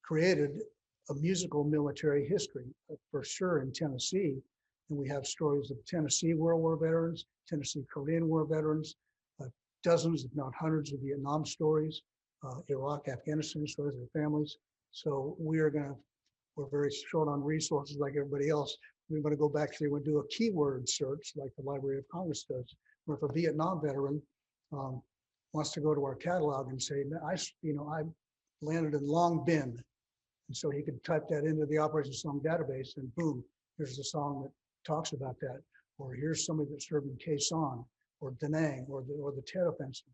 created a musical military history for sure in Tennessee. And we have stories of Tennessee World War veterans, Tennessee Korean War veterans, dozens, if not hundreds of Vietnam stories, Iraq, Afghanistan stories of their families. So we're very short on resources like everybody else. We're going to go back to do a keyword search like the Library of Congress does. Where if a Vietnam veteran wants to go to our catalog and say, I landed in Long Binh. And so he could type that into the Operation Song database and boom, here's the song that talks about that. Or here's somebody that served in Khe Sanh or Da Nang or the Tet Offensive.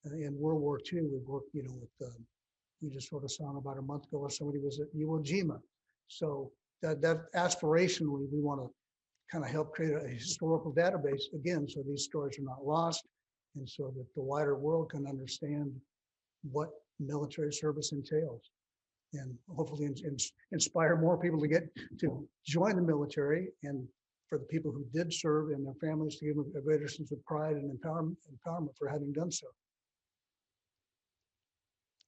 In World War II, we worked, we just wrote a song about a month ago where somebody was at Iwo Jima. So that aspirationally, we want to kind of help create a historical database again, so these stories are not lost, and so that the wider world can understand what military service entails, and hopefully inspire more people to join the military, and for the people who did serve and their families to give them a greater sense of pride and empowerment for having done so.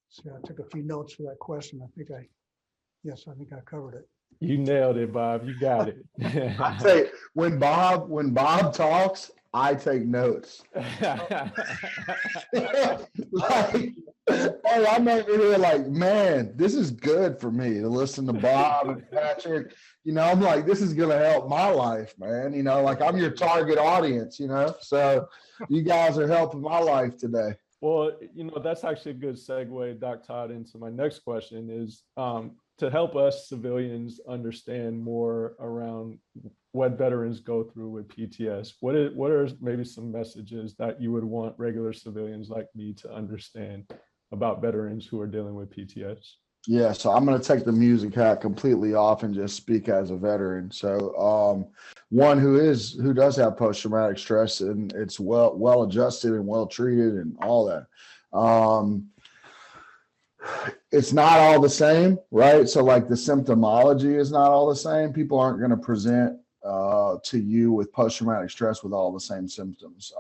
So I took a few notes for that question. I think I covered it. You nailed it, Bob. You got it. I say when Bob talks, I take notes. Like, hey, I'm over here like, man, this is good for me to listen to Bob and Patrick. I'm like, this is gonna help my life, man. Like I'm your target audience, so you guys are helping my life today. Well, that's actually a good segue, Doc Todd, into my next question is to help us civilians understand more around what veterans go through with PTS. What are maybe some messages that you would want regular civilians like me to understand about veterans who are dealing with PTS? Yeah, so I'm going to take the music hat completely off and just speak as a veteran. So one who does have post-traumatic stress, and it's well adjusted and well treated and all that. It's not all the same, right? So like the symptomology is not all the same. People aren't going to present to you with post-traumatic stress with all the same symptoms.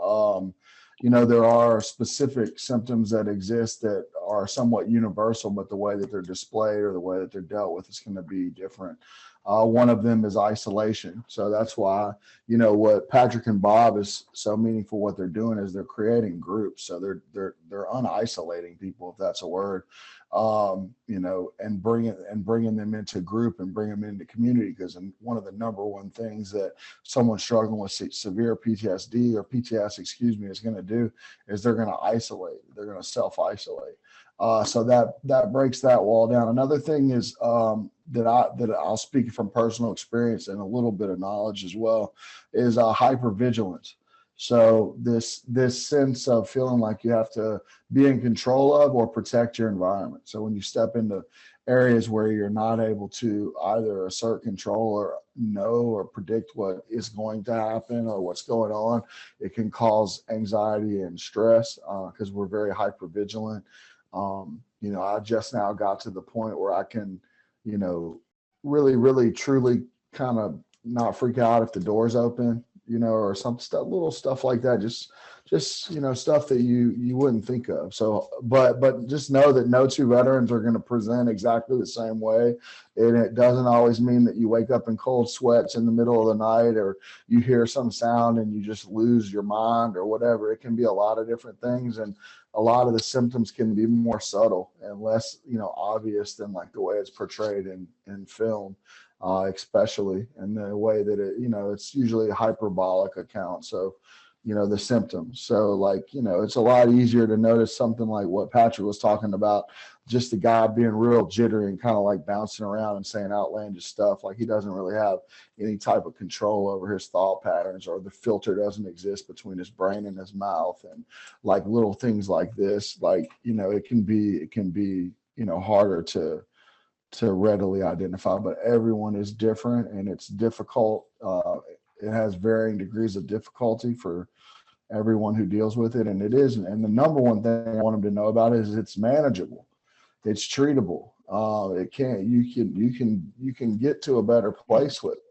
There are specific symptoms that exist that are somewhat universal, but the way that they're displayed or the way that they're dealt with is going to be different. One of them is isolation. So that's why, you know, what Patrick and Bob is so meaningful. What they're doing is they're creating groups. So they're unisolating people, if that's a word, you know, and bringing them into group and bring them into community. Because one of the number one things that someone struggling with severe PTSD or PTS, excuse me, is going to do is they're going to isolate. They're going to self-isolate. So that breaks that wall down. Another thing is that I'll speak from personal experience and a little bit of knowledge as well is hypervigilance. So this sense of feeling like you have to be in control of or protect your environment. So when you step into areas where you're not able to either assert control or know or predict what is going to happen or what's going on, it can cause anxiety and stress because we're very hypervigilant. You know, I just now got to the point where I can, you know, really, truly kind of not freak out if the door's open, you know, or some stuff, little stuff like that. Just, you know, stuff that you wouldn't think of. So, but just know that no two veterans are going to present exactly the same way. And it doesn't always mean that you wake up in cold sweats in the middle of the night, or you hear some sound and you just lose your mind or whatever. It can be a lot of different things. And a lot of the symptoms can be more subtle and less, you know, obvious than like the way it's portrayed in film, especially, and the way that it, you know, it's usually a hyperbolic account. So, you know, the symptoms. So like, you know, it's a lot easier to notice something like what Patrick was talking about, just the guy being real jittery and kind of like bouncing around and saying outlandish stuff. Like he doesn't really have any type of control over his thought patterns, or the filter doesn't exist between his brain and his mouth. And like little things like this, like, you know, it can be, you know, harder to readily identify, but everyone is different and it's difficult. It has varying degrees of difficulty for everyone who deals with it, and it is. And the number one thing I want them to know about is it's manageable, it's treatable. You can get to a better place with it.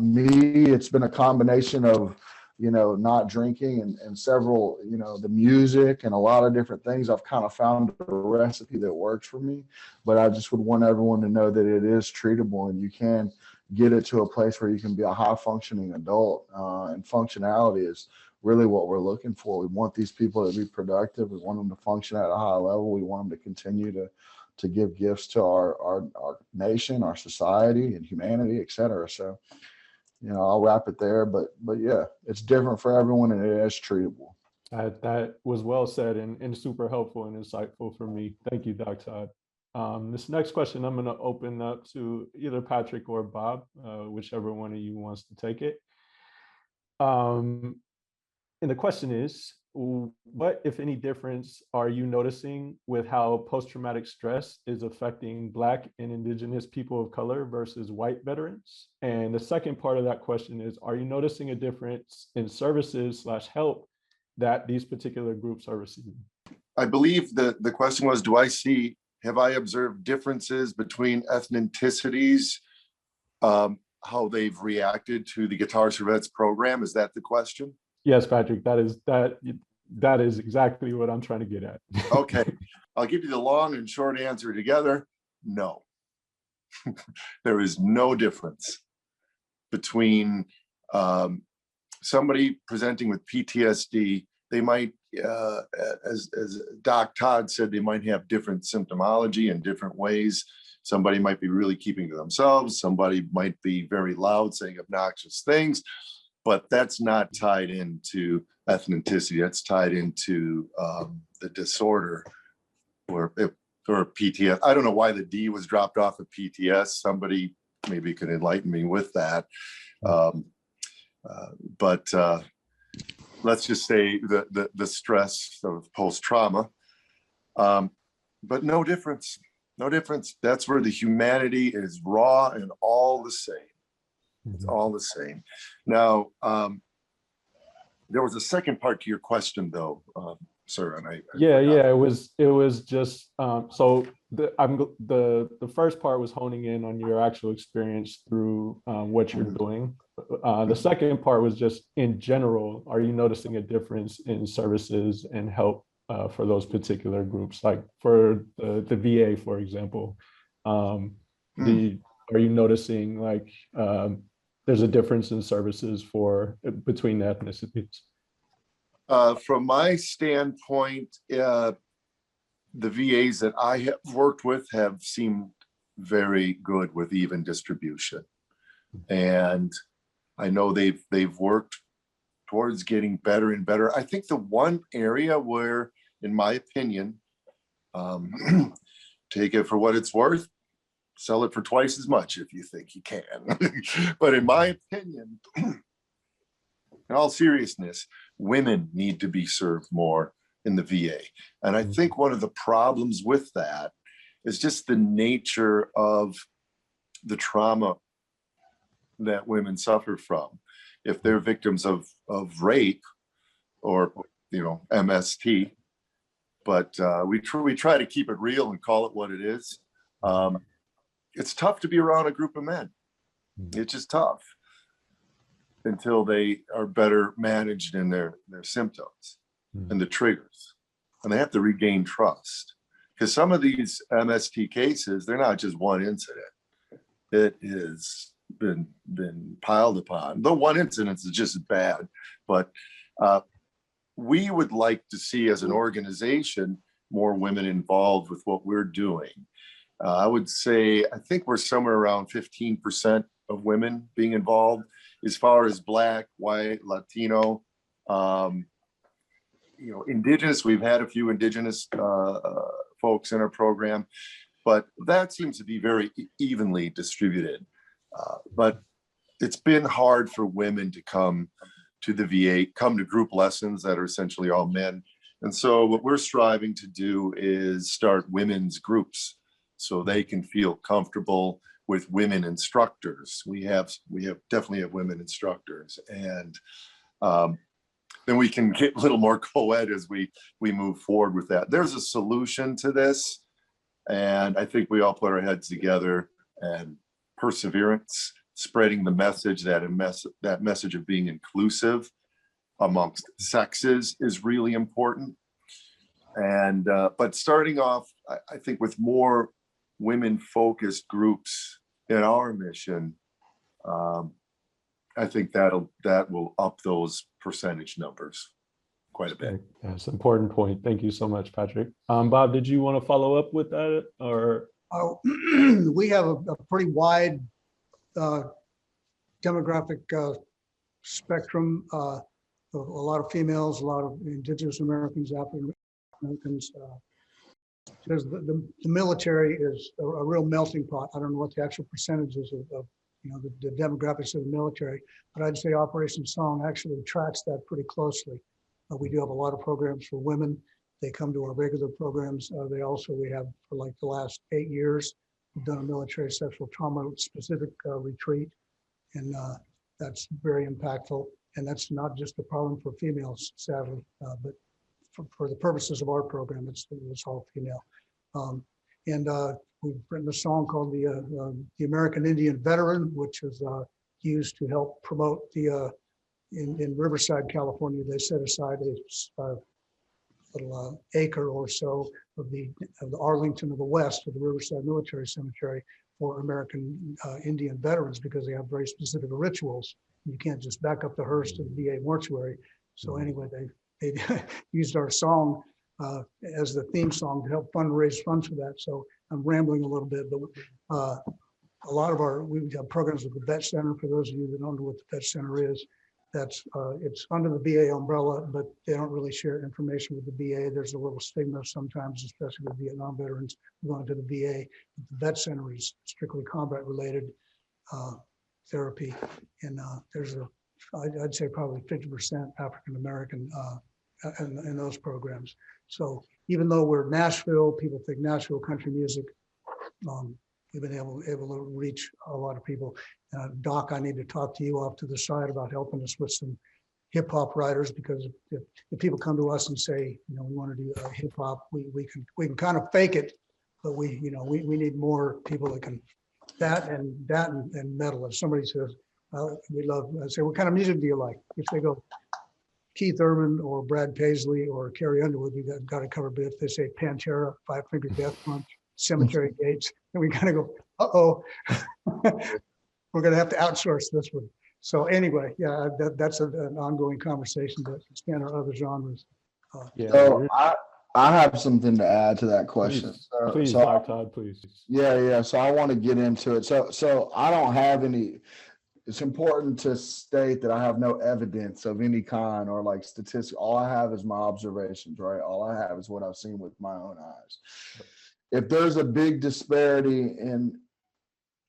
Me, it's been a combination of, you know, not drinking and several, you know, the music and a lot of different things. I've kind of found a recipe that works for me, but I just would want everyone to know that it is treatable and you can get it to a place where you can be a high functioning adult. And functionality is really what we're looking for. We want these people to be productive. We want them to function at a high level. We want them to continue to give gifts to our nation, our society and humanity, et cetera. So, you know, I'll wrap it there, but yeah, it's different for everyone and it is treatable. That was well said and super helpful and insightful for me. Thank you, Doc Todd. This next question, I'm going to open up to either Patrick or Bob, whichever one of you wants to take it. And the question is, what, if any, difference are you noticing with how post-traumatic stress is affecting Black and Indigenous people of color versus white veterans? And the second part of that question is, are you noticing a difference in services/help that these particular groups are receiving? I believe the question was, have I observed differences between ethnicities, how they've reacted to the Guitars for Vets program? Is that the question? Yes, Patrick, that is exactly what I'm trying to get at. Okay, I'll give you the long and short answer together. No, there is no difference between somebody presenting with PTSD. They might, as Doc Todd said, they might have different symptomology in different ways. Somebody might be really keeping to themselves. Somebody might be very loud, saying obnoxious things, but that's not tied into ethnicity. That's tied into the disorder or PTS. I don't know why the D was dropped off of PTS. Somebody maybe could enlighten me with that. But let's just say the stress of post-trauma, but no difference. That's where the humanity is raw and all the same. It's all the same. Now, there was a second part to your question, though, sir. And it was just so the first part was honing in on your actual experience through what you're doing. The second part was just in general, are you noticing a difference in services and help for those particular groups, like for the VA, for example? are you noticing like there's a difference in services between the ethnicities? From my standpoint, the VAs that I have worked with have seemed very good with even distribution. And I know they've worked towards getting better and better. I think the one area where, in my opinion, take it for what it's worth, sell it for twice as much if you think you can. But in my opinion, in all seriousness, women need to be served more in the VA. And I think one of the problems with that is just the nature of the trauma that women suffer from. If they're victims of rape or, MST, but we try to keep it real and call it what it is. It's tough to be around a group of men. It's just tough until they are better managed in their symptoms and the triggers, and they have to regain trust. Because some of these MST cases, they're not just one incident. It has been piled upon. The one incident is just as bad, but we would like to see, as an organization, more women involved with what we're doing. I would say, I think we're somewhere around 15% of women being involved. As far as Black, white, Latino, Indigenous, we've had a few Indigenous folks in our program, but that seems to be very evenly distributed. But it's been hard for women to come to the VA, come to group lessons that are essentially all men. And so what we're striving to do is start women's groups so they can feel comfortable with women instructors. We definitely have women instructors, and then we can get a little more co-ed as we move forward with that. There's a solution to this, and I think we all put our heads together, and perseverance, spreading the message, that message of being inclusive amongst sexes is really important. And but starting off, I think with more women-focused groups in our mission, I think that will up those percentage numbers quite a bit. That's an important point. Thank you so much, Patrick. Bob, did you want to follow up with that, or? We have a pretty wide demographic spectrum. A lot of females, a lot of Indigenous Americans, African Americans. Because the military is a real melting pot. I don't know what the actual percentages of the demographics of the military, but I'd say Operation Song actually tracks that pretty closely. We do have a lot of programs for women. They come to our regular programs. We have for like the last 8 years, we've done a military sexual trauma specific retreat, and that's very impactful. And that's not just a problem for females, sadly, but for the purposes of our program, it's all female. We've written a song called the American Indian Veteran, which is used to help promote in Riverside, California. They set aside a little acre or so of the Arlington of the West, of the Riverside Military Cemetery, for American Indian veterans, because they have very specific rituals. You can't just back up the hearse to the VA mortuary. So anyway, they used our song as the theme song to help raise funds for that. So I'm rambling a little bit, but a lot of we have programs with the Vet Center. For those of you that don't know what the Vet Center is, it's under the VA umbrella, but they don't really share information with the VA. There's a little stigma sometimes, especially with Vietnam veterans going to the VA. The Vet Center is strictly combat related therapy, and there's I'd say probably 50% African American in those programs. So even though we're Nashville, people think Nashville country music, we've been able to reach a lot of people. Doc, I need to talk to you off to the side about helping us with some hip hop writers, because if people come to us and say, we want to do hip hop, we can kind of fake it, but we need more people that can that and metal. If somebody says, we love, I say, what kind of music do you like? If they go Keith Urban or Brad Paisley or Carrie Underwood, you got to cover. But if they say Pantera, Five Finger Death Punch, Cemetery Gates, and we kind of go, uh-oh, we're going to have to outsource this one. So anyway, yeah, that's an ongoing conversation that can span our other genres. Yeah. So I have something to add to that question. Please, So Dr. Todd, please. yeah. So I want to get into it. So I don't have any. It's important to state that I have no evidence of any kind or like statistics. All I have is my observations, right? All I have is what I've seen with my own eyes. If there's a big disparity in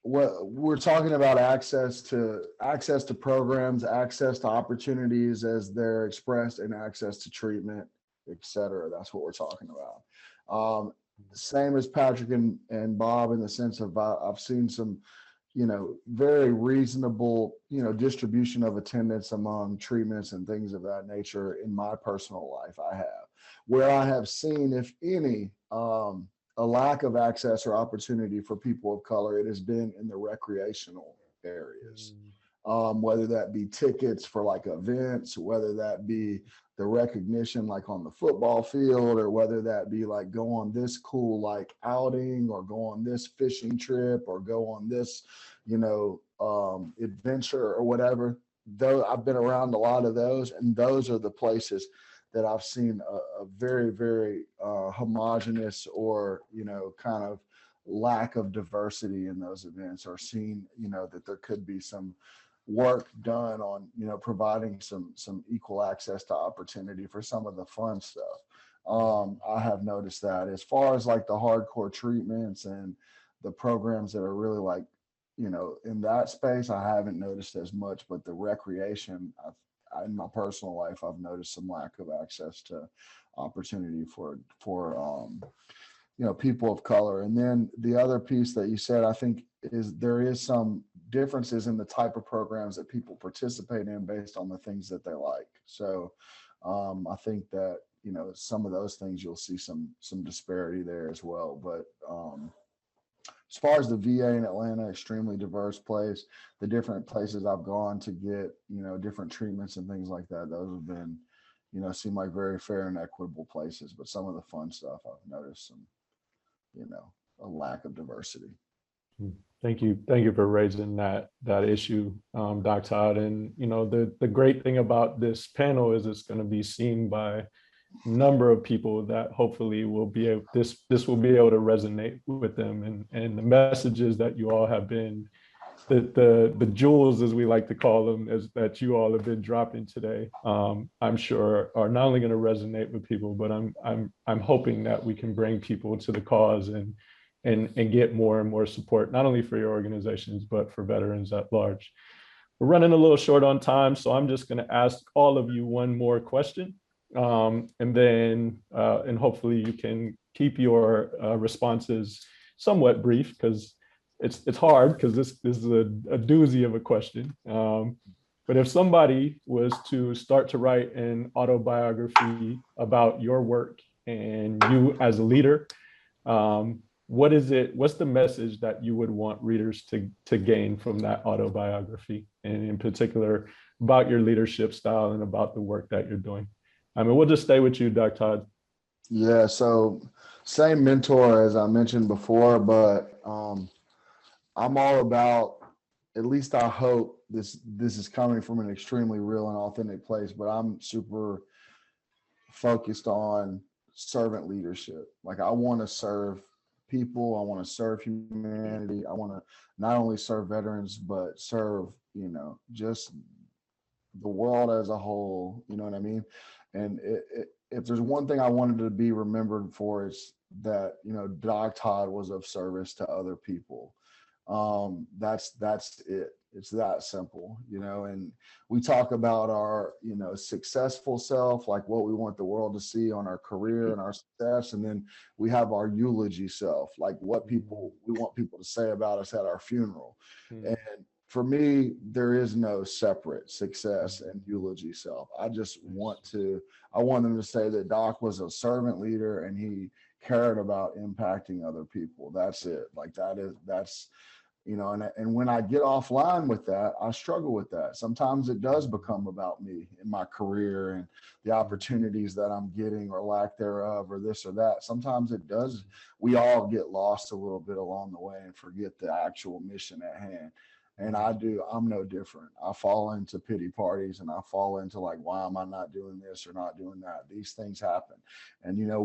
what we're talking about, access to programs, access to opportunities as they're expressed, and access to treatment, et cetera. That's what we're talking about. Same as Patrick and Bob, in the sense of I've seen some, very reasonable, distribution of attendance among treatments and things of that nature in my personal life. I have. Where I have seen, if any, a lack of access or opportunity for people of color, it has been in the recreational areas. Whether that be tickets for like events, whether that be the recognition like on the football field, or whether that be like go on this cool like outing, or go on this fishing trip, or go on this, adventure or whatever. Though I've been around a lot of those, and those are the places that I've seen a very, very homogenous or, kind of lack of diversity in those events, or seen, that there could be some work done on, providing some equal access to opportunity for some of the fun stuff. I have noticed that. As far as like the hardcore treatments and the programs that are really like, in that space, I haven't noticed as much, but the recreation, in my personal life, I've noticed some lack of access to opportunity for people of color. And then the other piece that you said, I think, is there is some differences in the type of programs that people participate in based on the things that they like. So I think that, some of those things you'll see some disparity there as well. But as far as the VA in Atlanta, extremely diverse place. The different places I've gone to get, different treatments and things like that, those have been, seem like very fair and equitable places. But some of the fun stuff, I've noticed some, a lack of diversity. Thank you for raising that issue, Dr. Todd. And the great thing about this panel is it's going to be seen by a number of people that hopefully will be able, this will be able to resonate with them, and the messages that you all have been, the jewels, as we like to call them, as that you all have been dropping today, I'm sure are not only going to resonate with people, but I'm hoping that we can bring people to the cause and get more and more support, not only for your organizations, but for veterans at large. We're running a little short on time, so I'm just going to ask all of you one more question. And then, and hopefully you can keep your responses somewhat brief, because it's hard, because this is a doozy of a question. But if somebody was to start to write an autobiography about your work and you as a leader, what's the message that you would want readers to gain from that autobiography, and in particular about your leadership style and about the work that you're doing? We'll just stay with you, Dr. Todd. Yeah, so same mentor as I mentioned before, but I'm all about, at least I hope this is coming from an extremely real and authentic place, but I'm super focused on servant leadership. Like, I want to serve people, I want to serve humanity, I want to not only serve veterans, but serve, just the world as a whole, you know what I mean? And if there's one thing I wanted to be remembered for, it's that, Doc Todd was of service to other people. That's it. It's that simple, and we talk about our, successful self, like what we want the world to see on our career and our success. And then we have our eulogy self, like what we want people to say about us at our funeral. And for me, there is no separate success and eulogy self. I want them to say that Doc was a servant leader and he cared about impacting other people. That's it. Like that's you know, and when I get offline with that, I struggle with that. Sometimes it does become about me and my career and the opportunities that I'm getting or lack thereof or this or that. Sometimes it does. We all get lost a little bit along the way and forget the actual mission at hand. And I'm no different. I fall into pity parties and I fall into like, why am I not doing this or not doing that? These things happen. And, you know,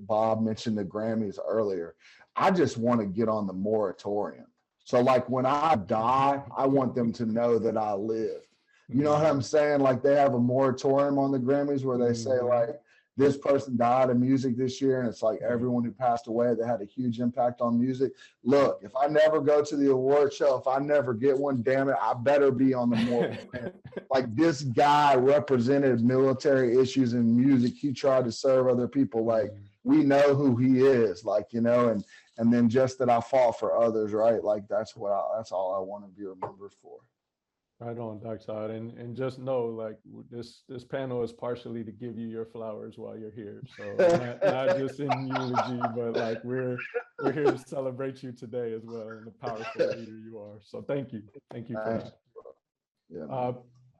Bob mentioned the Grammys earlier. I just want to get on the moratorium. So like when I die, I want them to know that I lived. You know what I'm saying? Like they have a moratorium on the Grammys where they say like, this person died of music this year, and it's like everyone who passed away that had a huge impact on music. Look, if I never go to the award show, if I never get one, damn it, I better be on the moratorium. Like this guy represented military issues in music. He tried to serve other people. Like we know who he is, like, you know, and then just that I fought for others, right? Like that's all I want to be remembered for. Right on, Dr. Todd. And just know, like, this panel is partially to give you your flowers while you're here. So not just in eulogy, but like we're here to celebrate you today as well and the powerful leader you are. So thank you for that. Yeah,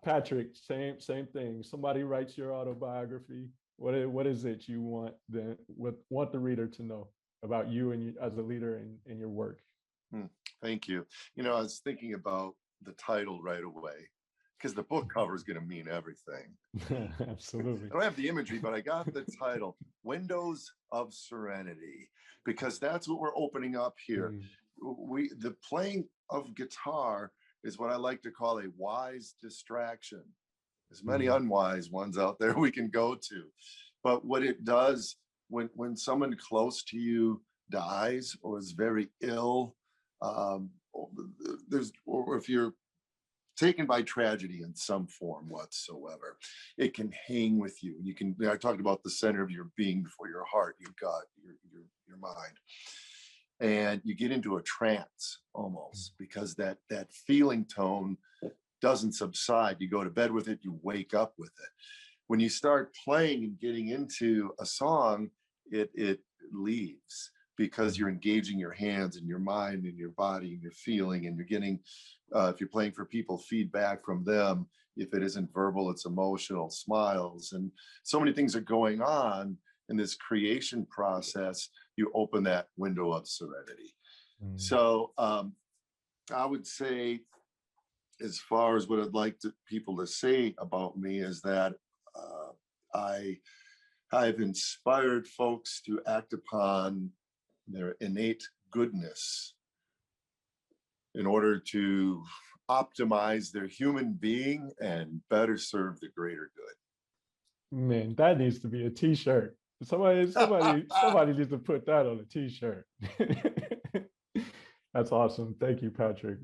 Patrick, same thing. Somebody writes your autobiography. What is it you want the reader to know about you and you as a leader in your work? Thank you. You know, I was thinking about the title right away because the book cover is going to mean everything. Absolutely. I don't have the imagery, but I got the title, Windows of Serenity, because that's what we're opening up here. The playing of guitar is what I like to call a wise distraction. There's many unwise ones out there we can go to, but what it does when someone close to you dies or is very ill, or if you're taken by tragedy in some form whatsoever, it can hang with you. I talked about the center of your being before your heart, your gut, your mind, and you get into a trance almost because that feeling tone doesn't subside. You go to bed with it, you wake up with it. When you start playing and getting into a song, it leaves, because you're engaging your hands and your mind and your body and your feeling, and you're getting, if you're playing for people, feedback from them. If it isn't verbal, it's emotional, smiles, and so many things are going on in this creation process. You open that window of serenity. So I would say, as far as what I'd like people to say about me, is that I've inspired folks to act upon their innate goodness in order to optimize their human being and better serve the greater good. Man, that needs to be a t-shirt. Somebody needs to put that on a t-shirt. That's awesome. Thank you, Patrick.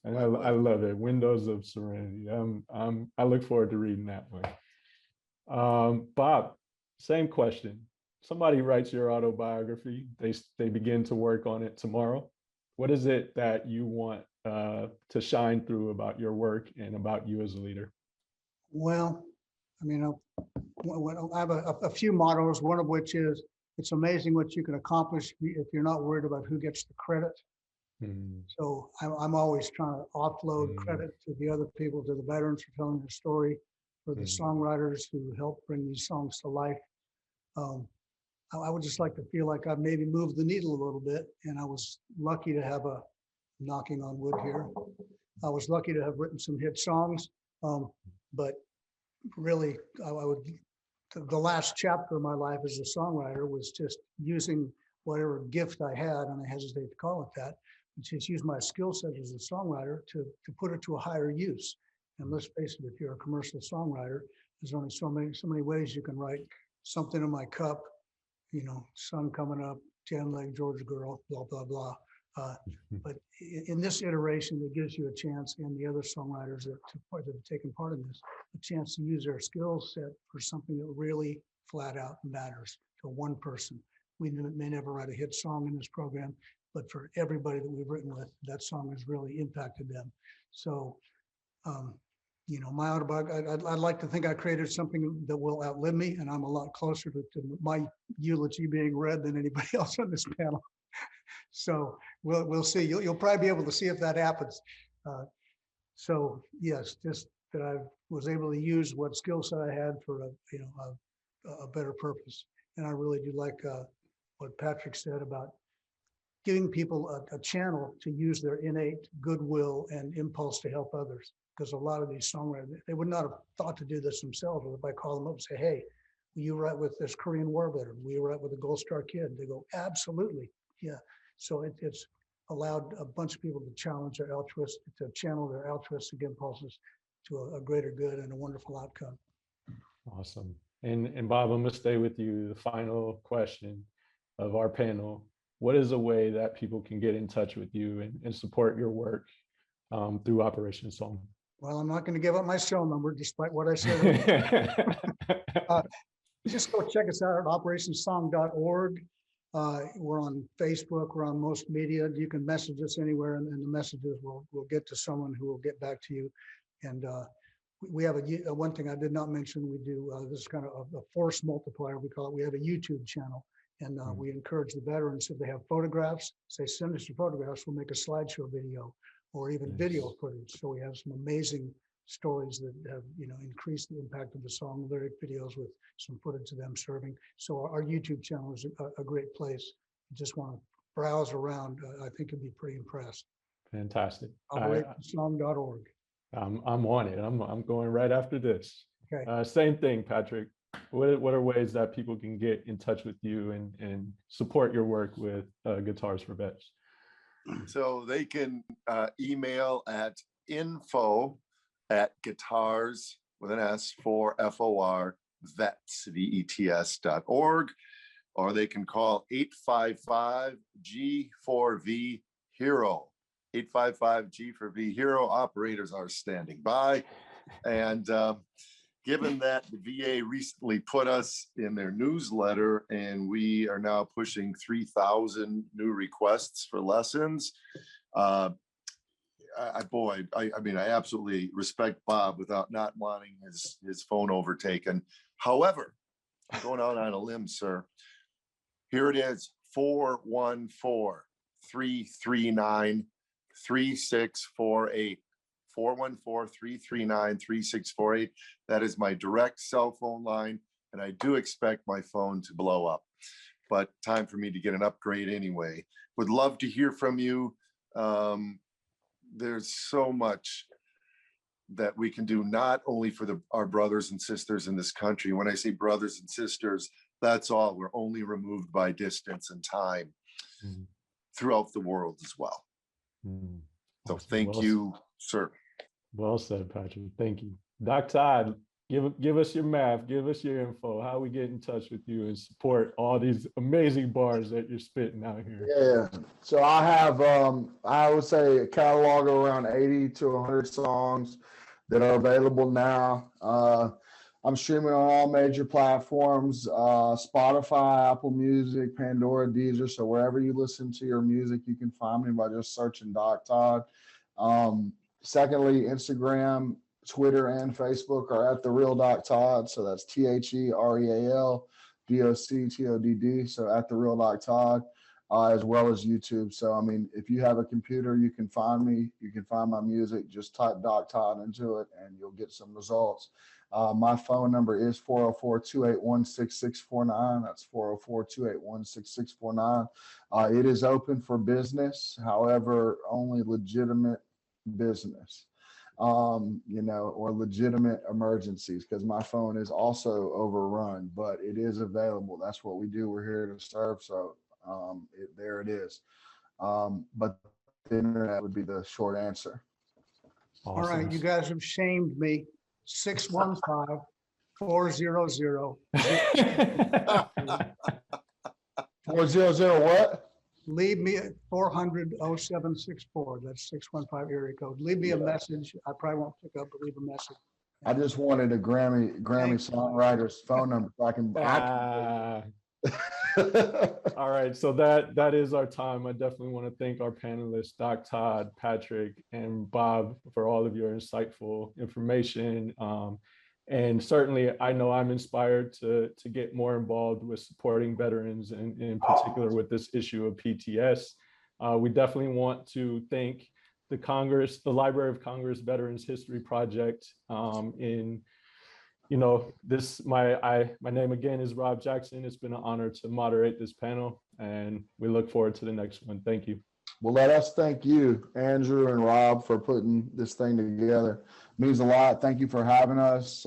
And I love it. Windows of Serenity. I look forward to reading that one. Bob, same question. Somebody writes your autobiography. They begin to work on it tomorrow. What is it that you want to shine through about your work and about you as a leader? Well, I mean, I have a few mottos, one of which is, it's amazing what you can accomplish if you're not worried about who gets the credit. So I'm always trying to offload credit to the other people, to the veterans for telling their story, for the songwriters who help bring these songs to life. I would just like to feel like I've maybe moved the needle a little bit, and I was lucky to have knocking on wood here, I was lucky to have written some hit songs, but really the last chapter of my life as a songwriter was just using whatever gift I had, and I hesitate to call it that, just use my skill set as a songwriter to put it to a higher use. And let's face it, if you're a commercial songwriter, there's only so many ways you can write something in my cup, you know, sun coming up, 10-leg Georgia girl, blah, blah, blah. But in this iteration, it gives you a chance, and the other songwriters that have taken part in this, a chance to use their skill set for something that really flat out matters to one person. We may never write a hit song in this program, but for everybody that we've written with, that song has really impacted them. So, you know, my autobiography, I'd like to think I created something that will outlive me, and I'm a lot closer to my eulogy being read than anybody else on this panel. So we'll see. You'll probably be able to see if that happens. So yes, just that I was able to use what skill set I had for a better purpose. And I really do like what Patrick said about giving people a channel to use their innate goodwill and impulse to help others. Because a lot of these songwriters, they would not have thought to do this themselves. Or if I call them up and say, hey, will you write with this Korean War veteran? Will you write with a Gold Star kid? They go, absolutely, yeah. So it's allowed a bunch of people to challenge their altruistic, to channel their altruistic impulses to a greater good and a wonderful outcome. Awesome. And Bob, I'm gonna stay with you. The final question of our panel: what is a way that people can get in touch with you and support your work through Operation Song? Well, I'm not going to give up my cell number, despite what I said. Just go check us out at operationsong.org. We're on Facebook. We're on most media. You can message us anywhere, and the messages will get to someone who will get back to you. And we have one thing I did not mention. We do this is kind of a force multiplier. We call it. We have a YouTube channel, and we encourage the veterans, if they have photographs, say send us your photographs. We'll make a slideshow video or even video footage. So we have some amazing stories that have increased the impact of the song, lyric videos with some footage of them serving. So our YouTube channel is a great place. You just want to browse around. I think you'll be pretty impressed. Fantastic. Operationsong.org. I'm on it. I'm going right after this. Okay. Same thing, Patrick. What are ways that people can get in touch with you and support your work with Guitars for Vets? So they can email at info@guitars with an S for FOR vets VETS.org, or they can call 855-G4V HERO. 855-G for V HERO. Operators are standing by. And given that the VA recently put us in their newsletter and we are now pushing 3,000 new requests for lessons, I absolutely respect Bob without not wanting his phone overtaken. However, I'm going out on a limb, sir. Here it is, 414-339-3648. 414-339-3648. That is my direct cell phone line, and I do expect my phone to blow up, but time for me to get an upgrade anyway. Would love to hear from you. There's so much that we can do, not only for our brothers and sisters in this country. When I say brothers and sisters, that's all. We're only removed by distance and time throughout the world as well. So Awesome. thank you, sir. Well said, Patrick. Thank you. Doc Todd, give us your math, give us your info, how we get in touch with you and support all these amazing bars that you're spitting out here. Yeah. So I have, I would say, a catalog of around 80 to 100 songs that are available now. I'm streaming on all major platforms, Spotify, Apple Music, Pandora, Deezer. So wherever you listen to your music, you can find me by just searching Doc Todd. Secondly, Instagram, Twitter, and Facebook are at The Real Doc Todd. So that's TheRealDocTodd. So at The Real Doc Todd, as well as YouTube. So, I mean, if you have a computer, you can find me. You can find my music. Just type Doc Todd into it, and you'll get some results. My phone number is 404-281-6649. That's 404-281-6649. It is open for business, however, only legitimate business, or legitimate emergencies, because my phone is also overrun, but it is available. That's what we do. We're here to serve. So there it is. But the internet would be the short answer. Awesome. All right, you guys have shamed me. 615-400. 400 what? Leave me at 400-0764. That's 615 area code. Leave me a message. I probably won't pick up, but leave a message. I just wanted a Grammy songwriter's phone number so I can. All right, so that is our time. I definitely want to thank our panelists, Doc Todd, Patrick, and Bob, for all of your insightful information. And certainly, I know I'm inspired to get more involved with supporting veterans, and in particular with this issue of PTS. We definitely want to thank the Congress, the Library of Congress Veterans History Project in, my name again is Rob Jackson. It's been an honor to moderate this panel, and we look forward to the next one. Thank you. Well, let us thank you, Andrew and Rob, for putting this thing together. It means a lot. Thank you for having us.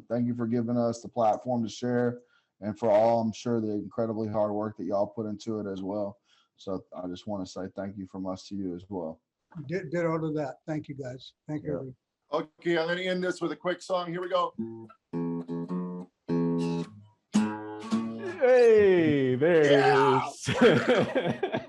Thank you for giving us the platform to share, and for all, I'm sure, the incredibly hard work that y'all put into it as well. So I just want to say thank you from us to you as well. Ditto to that. Thank you, guys. Thank you. Yeah. Everybody. Okay, I'm going to end this with a quick song. Here we go. Hey, there it is.